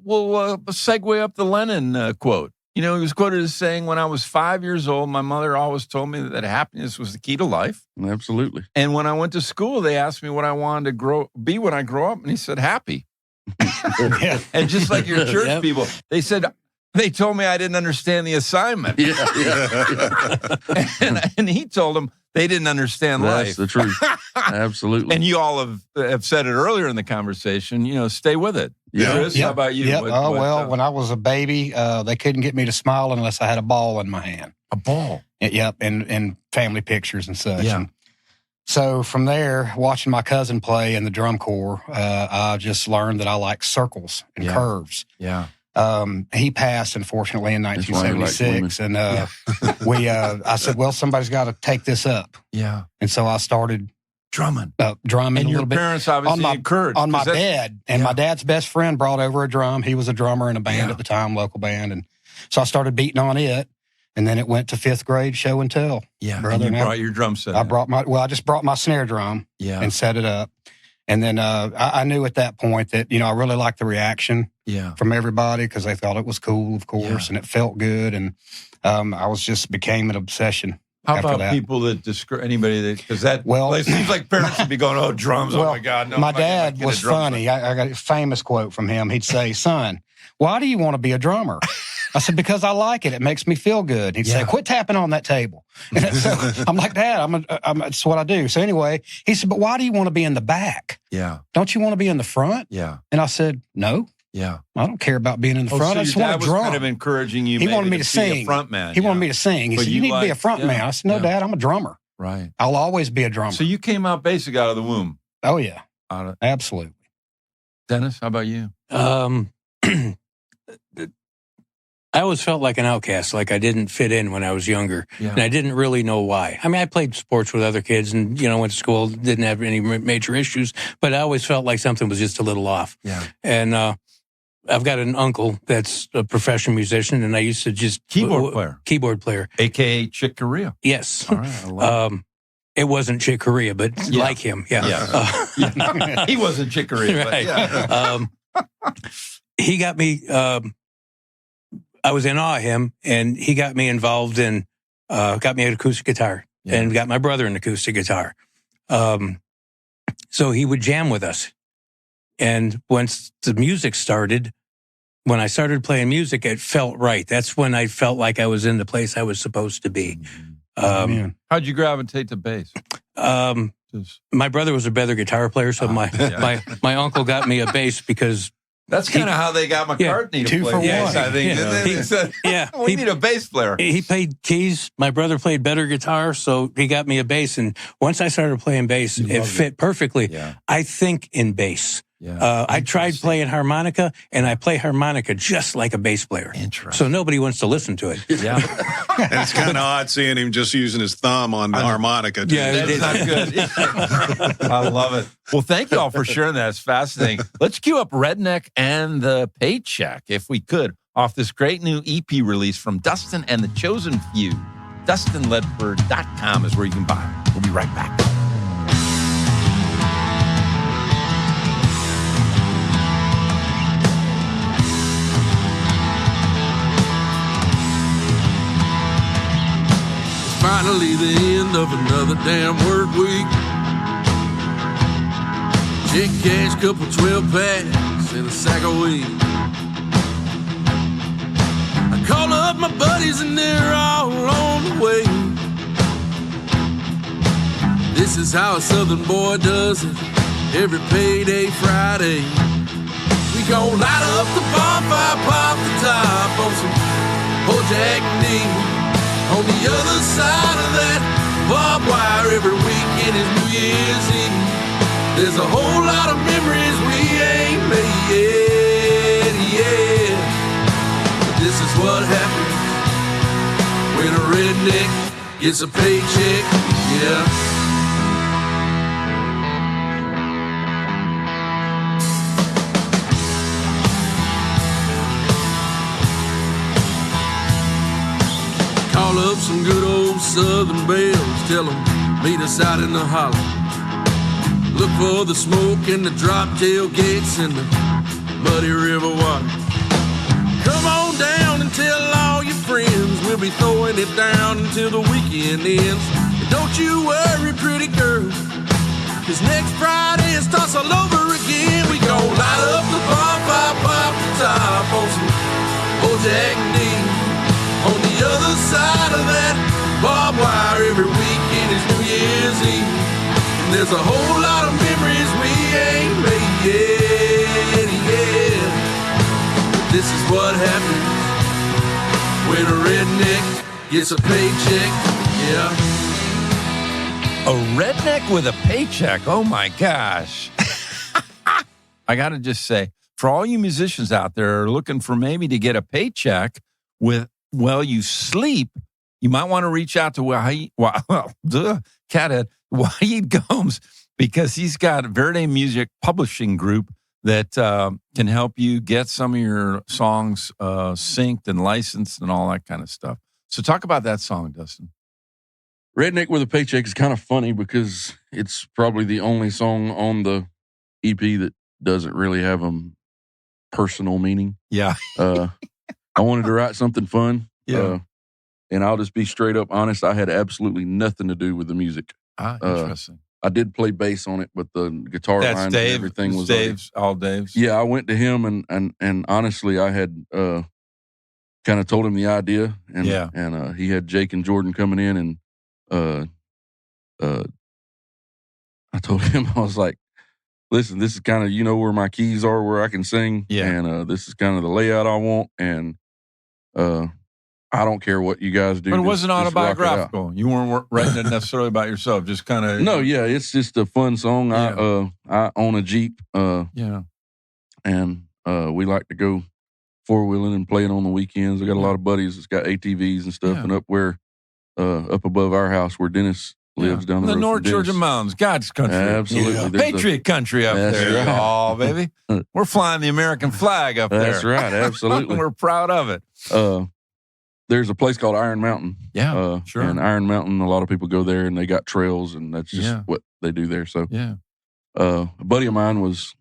we'll segue up the Lennon quote. He was quoted as saying, "When I was 5 years old, my mother always told me that happiness was the key to life." Absolutely. And when I went to school, they asked me what I wanted to be when I grow up, and he said, "Happy." And just like your church people, they told me I didn't understand the assignment. And he told them they didn't understand life. That's the truth. Absolutely. And you all have said it earlier in the conversation, stay with it. Yeah. Chris, how about you? Yep. When I was a baby, they couldn't get me to smile unless I had a ball in my hand. A ball? Yep, and family pictures and such. Yeah. And so from there, watching my cousin play in the drum corps, I just learned that I like circles and curves. Yeah. He passed, unfortunately, in 1976. And I said, well, somebody's got to take this up. Yeah. And so I started drumming and a little your bit. Parents obviously encouraged. On my dad. And my dad's best friend brought over a drum. He was a drummer in a band at the time, local band. And so I started beating on it. And then it went to 5th grade show and tell. Yeah, brother. And you brought your drum set. I just brought my snare drum and set it up. And then I knew at that point that, I really liked the reaction from everybody because they thought it was cool, of course, and it felt good. And I became an obsession. How about people that describe anybody that, because it seems like parents would be going, oh, drums, oh my God. No, my dad was funny. I got a famous quote from him. He'd say, son, why do you want to be a drummer? I said, because I like it. It makes me feel good. He'd say, quit tapping on that table. And so I'm like, Dad, it's what I do. So anyway, he said, but why do you want to be in the back? Yeah. Don't you want to be in the front? Yeah. And I said, no. Yeah. I don't care about being in the front. So I just want to drum. Was kind of encouraging you. He wanted me to sing. Be a front man. He wanted me to sing. He said, you need to be a front man. I said, no, Dad, I'm a drummer. Right. I'll always be a drummer. So you came out basic out of the womb. Oh, yeah. Absolutely. Dennis, how about you? I always felt like an outcast, like I didn't fit in when I was younger. Yeah. And I didn't really know why. I mean, I played sports with other kids and, went to school, didn't have any major issues, but I always felt like something was just a little off. Yeah. And I've got an uncle that's a professional musician, and I used to just... Keyboard player. A.K.A. Chick Corea. Yes. All right, I love it. It wasn't Chick Corea, but like him, He wasn't Chick Corea, right. He got me... I was in awe of him, and he got me involved in, got me an acoustic guitar, and got my brother an acoustic guitar. So he would jam with us. And once the music started, when I started playing music, it felt right. That's when I felt like I was in the place I was supposed to be. How'd you gravitate to bass? My brother was a better guitar player, so my uncle got me a bass because That's kind of how they got McCartney to play bass, I think. They said, we need a bass player. He played keys. My brother played better guitar, so he got me a bass. And once I started playing bass, it fit perfectly. Yeah. I think in bass. Yeah. I tried playing harmonica, and I play harmonica just like a bass player. Interesting. So nobody wants to listen to it. Yeah. And it's kind of odd seeing him just using his thumb on the harmonica. Yeah, that's not good. I love it. Well, thank you all for sharing that. It's fascinating. Let's cue up Redneck and the Paycheck, if we could, off this great new EP release from Dustin and the Chosen Few. DustinLedford.com is where you can buy it. We'll be right back. Finally, the end of another damn work week. Check cash, couple 12 packs, and a sack of weed. I call up my buddies and they're all on the way. This is how a southern boy does it, every payday Friday. We gon' light up the bonfire, pop the top on some old Jack D. On the other side of that barbed wire, every weekend is New Year's Eve. There's a whole lot of memories we ain't made yet, yeah. But this is what happens when a redneck gets a paycheck, yeah. Call up some good old southern belles, tell them meet us out in the holler. Look for the smoke and the drop tailgates and the muddy river water. Come on down and tell all your friends we'll be throwing it down until the weekend ends. And don't you worry, pretty girl, 'cause next Friday it starts all over again. We gon' light up the bonfire, pop the top on some old Jack D. On the other side of that barbed wire, every weekend is New Year's Eve. And there's a whole lot of memories we ain't made yet, yeah. But this is what happens when a redneck gets a paycheck, yeah. A redneck with a paycheck. Oh, my gosh. I got to just say, for all you musicians out there who are looking for maybe to get a paycheck with while you sleep, you might want to reach out to Cathead Wahid Gomes, because he's got a Verde Music Publishing Group that can help you get some of your songs synced and licensed and all that kind of stuff. So talk about that song, Dustin. Redneck with a Paycheck is kind of funny because it's probably the only song on the EP that doesn't really have a personal meaning. Yeah. I wanted to write something fun. Yeah. And I'll just be straight up honest. I had absolutely nothing to do with the music. Interesting. I did play bass on it, but the guitar line and everything was Dave's. All Dave's. Yeah, I went to him and honestly, I had kind of told him the idea, and he had Jake and Jordan coming in, and I told him, I was like, listen, this is kind of, where my keys are, where I can sing. Yeah. And this is kind of the layout I want. And I don't care what you guys do. But it wasn't autobiographical. You weren't writing it necessarily about yourself. Just kind of. No, yeah. It's just a fun song. Yeah. I own a Jeep. And we like to go four-wheeling and playing on the weekends. I got a lot of buddies that's got ATVs and stuff. And up above our house where Dennis lives down the road. The North Georgia Mountains, God's country. Absolutely. Patriot country up there. Right. Oh, baby. We're flying the American flag up there. That's right. Absolutely. We're proud of it. There's a place called Iron Mountain. Yeah, sure. And Iron Mountain, a lot of people go there and they got trails, and that's just what they do there. So, a buddy of mine was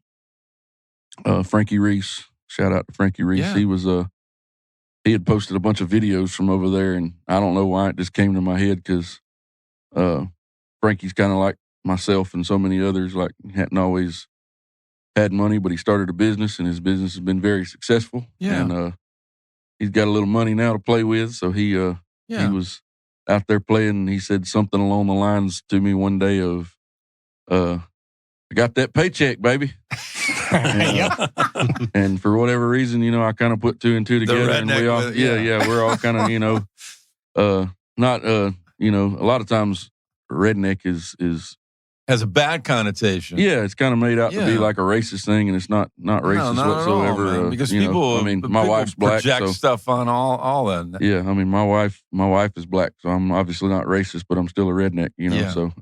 Frankie Reese. Shout out to Frankie Reese. Yeah. He was he had posted a bunch of videos from over there, and I don't know why it just came to my head because Frankie's kind of like myself and so many others, like hadn't always had money, but he started a business, and his business has been very successful. Yeah. And he's got a little money now to play with, so he was out there playing, and he said something along the lines to me one day of, I I got that paycheck, baby. And for whatever reason, I kind of put two and two together, and we all, we're all kind of, not, a lot of times redneck is has a bad connotation. Yeah, it's kind of made out to be like a racist thing, and it's not racist whatsoever. All, because my people wife's black, project stuff on all that. Yeah, my wife is black, so I'm obviously not racist, but I'm still a redneck. So.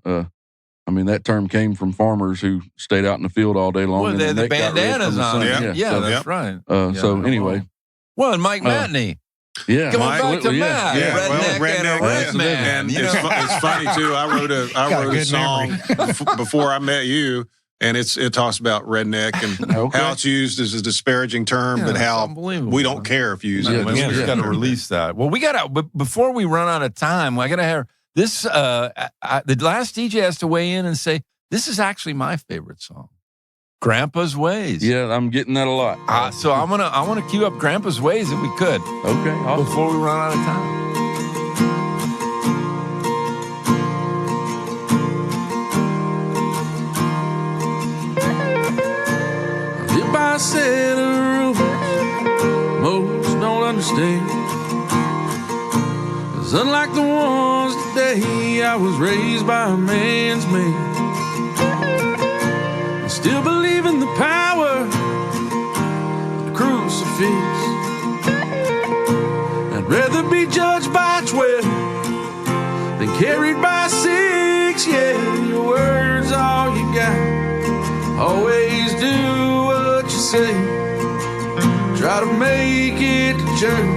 That term came from farmers who stayed out in the field all day long. Well, they had the bandanas on. That's right. So anyway. Well, and Mike Matney. Yeah, going back to Matt, redneck man. It's funny too. I wrote a song before I met you, and it talks about redneck and how it's used as a disparaging term, but how we don't care if you use it. We just got to release that. Well, we got to. But before we run out of time, I got to have this. The last DJ has to weigh in and say this is actually my favorite song. Grandpa's Ways. Yeah, I'm getting that a lot. So I want to cue up Grandpa's Ways if we could. Okay, awesome. Before we run out of time. I live by a set of rules most don't understand. 'Cause unlike the ones today, I was raised by a man's man. Still believe in the power of the crucifix. I'd rather be judged by 12 than carried by 6. Yeah, your words all you got. Always do what you say. Try to make it to church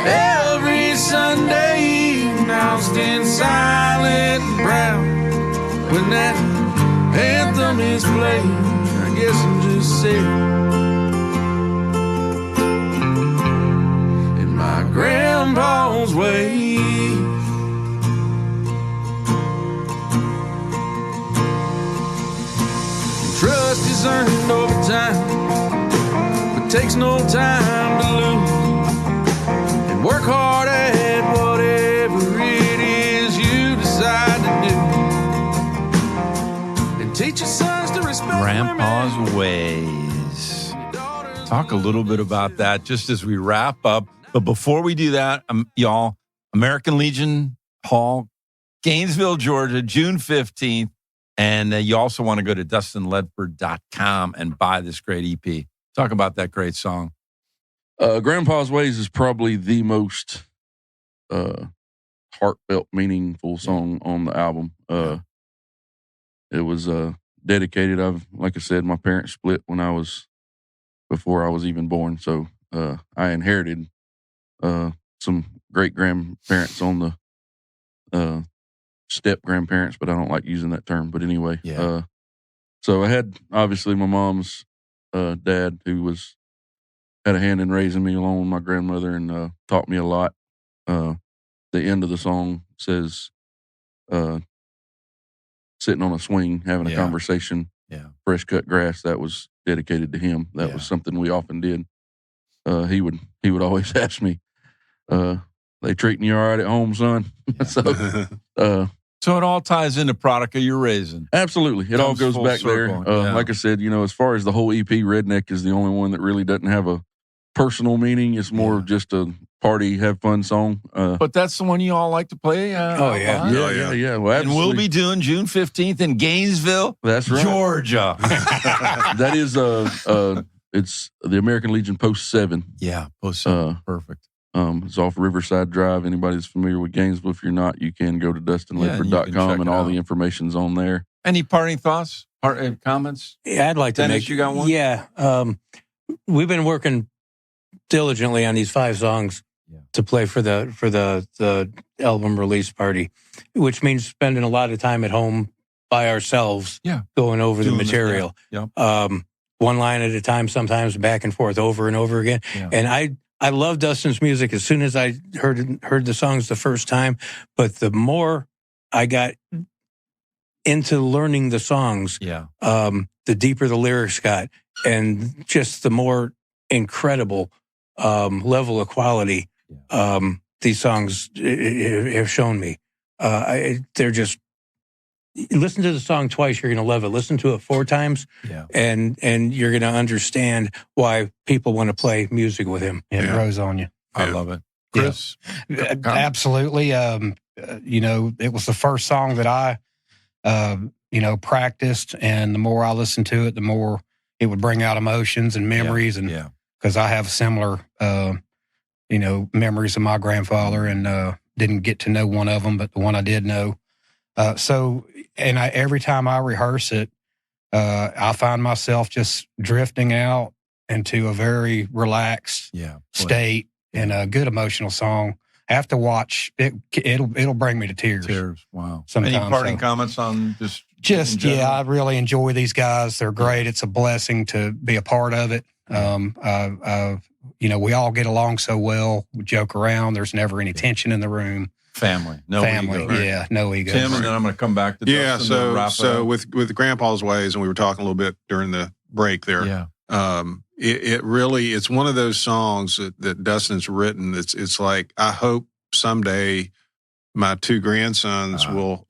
every Sunday. Now stand silent and proud when that anthem is playing. I guess I'm just sitting in my grandpa's way. Trust is earned over time, but takes no time to lose. And work hard at whatever it is you decide to do. Teach your sons to respect Grandpa's Ways. Talk a little bit about that just as we wrap up. But before we do that, y'all, American Legion Hall, Gainesville, Georgia, June 15th. And you also want to go to DustinLedford.com and buy this great EP. Talk about that great song. Grandpa's Ways is probably the most heartfelt, meaningful song on the album. It was dedicated. Like I said, my parents split before I was even born. So I inherited some great grandparents on the step grandparents, but I don't like using that term. But anyway, so I had obviously my mom's dad who had a hand in raising me along with my grandmother and taught me a lot. The end of the song says, sitting on a swing, having a conversation, fresh cut grass. That was dedicated to him. That was something we often did. He would always ask me, they treating you all right at home, son? So it all ties into product of your raising. Absolutely. It all goes back circle. There. Like I said, as far as the whole EP, Redneck is the only one that really doesn't have a personal meaning. It's more of just a party, have fun song. But that's the one you all like to play? Yeah. Well, and we'll be doing June 15th in Gainesville, that's right, Georgia. That is it's the American Legion Post 7. Yeah, Post 7. Perfect. It's off Riverside Drive. Anybody that's familiar with Gainesville, if you're not, you can go to DustinLedford.com and all the information's on there. Any parting thoughts? Comments? Yeah, I'd like Dennis, to make. You got one? Yeah, we've been working diligently on these 5 songs to play for the album release party, which means spending a lot of time at home by ourselves, going over the material, one line at a time, sometimes back and forth, over and over again. And I love Dustin's music as soon as I heard the songs the first time, but the more I got into learning the songs, the deeper the lyrics got, and just the more incredible level of quality these songs have shown me. They're just listen to the song twice, you're going to love it. Listen to it 4 times, and you're going to understand why people want to play music with him. It grows on you. I love it. Chris? Absolutely. It was the first song that I, practiced, and the more I listened to it, the more it would bring out emotions and memories, and because I have similar, memories of my grandfather, and didn't get to know one of them, but the one I did know. Every time I rehearse it, I find myself just drifting out into a very relaxed state and a good emotional song. I have to watch it. It'll bring me to tears. Wow. Sometimes, any parting comments on just I really enjoy these guys. They're great. It's a blessing to be a part of it. We all get along so well. We joke around. There's never any tension in the room. Family. No ego. Right? No ego. Tim, and then I'm going to come back to Dustin. So with Grandpa's Ways, and we were talking a little bit during the break there. It's one of those songs that Dustin's written. It's like, I hope someday my 2 grandsons will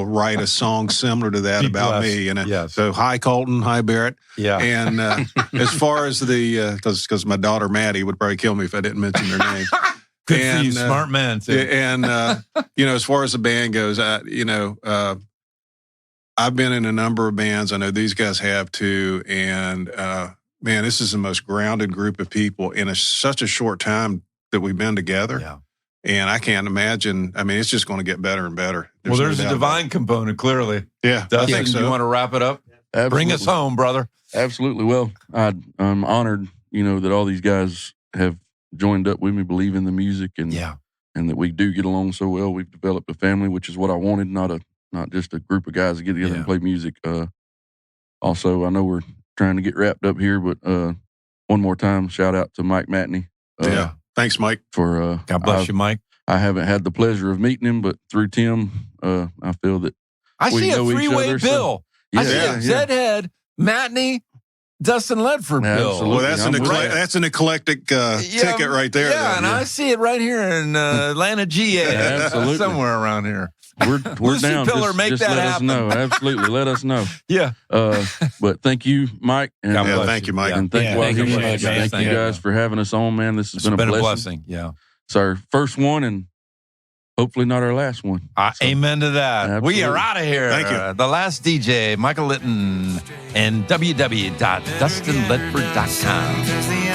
write a song similar to that about me. And so, hi Colton, hi Barrett. Yeah. And as far as because my daughter Maddie would probably kill me if I didn't mention their name. Good for you, smart man too. And as far as the band goes, I've been in a number of bands. I know these guys have too, and man, this is the most grounded group of people in such a short time that we've been together. Yeah. And I can't imagine. I mean, it's just going to get better and better. There's a divine component, clearly. Yeah, Dustin, I think so. You want to wrap it up? Absolutely. Bring us home, brother. Absolutely. Well, I'm honored, that all these guys have joined up with me, believe in the music, and that we do get along so well. We've developed a family, which is what I wanted, not just a group of guys to get together and play music. Also, I know we're trying to get wrapped up here, but one more time, shout out to Mike Matney. Thanks, Mike. God bless you, Mike. I haven't had the pleasure of meeting him, but through Tim, I feel that I we see know a 3-way each other, bill. I see a Zedhead, Matney, Dustin Ledford bill. Well, that's an eclectic ticket right there. Yeah, and I see it right here in Atlanta, GA. Absolutely. Somewhere around here. We're down. Pillar, just let happen. us know. Absolutely, let us know. Yeah. But thank you, Mike. And, thank you, Mike. And thank you guys for having us on, man. This has been a blessing. Yeah. It's our first one, and hopefully not our last one. Amen to that. Absolutely. We are out of here. Thank you. The Last DJ, Michael Litten, and www.dustinledford.com.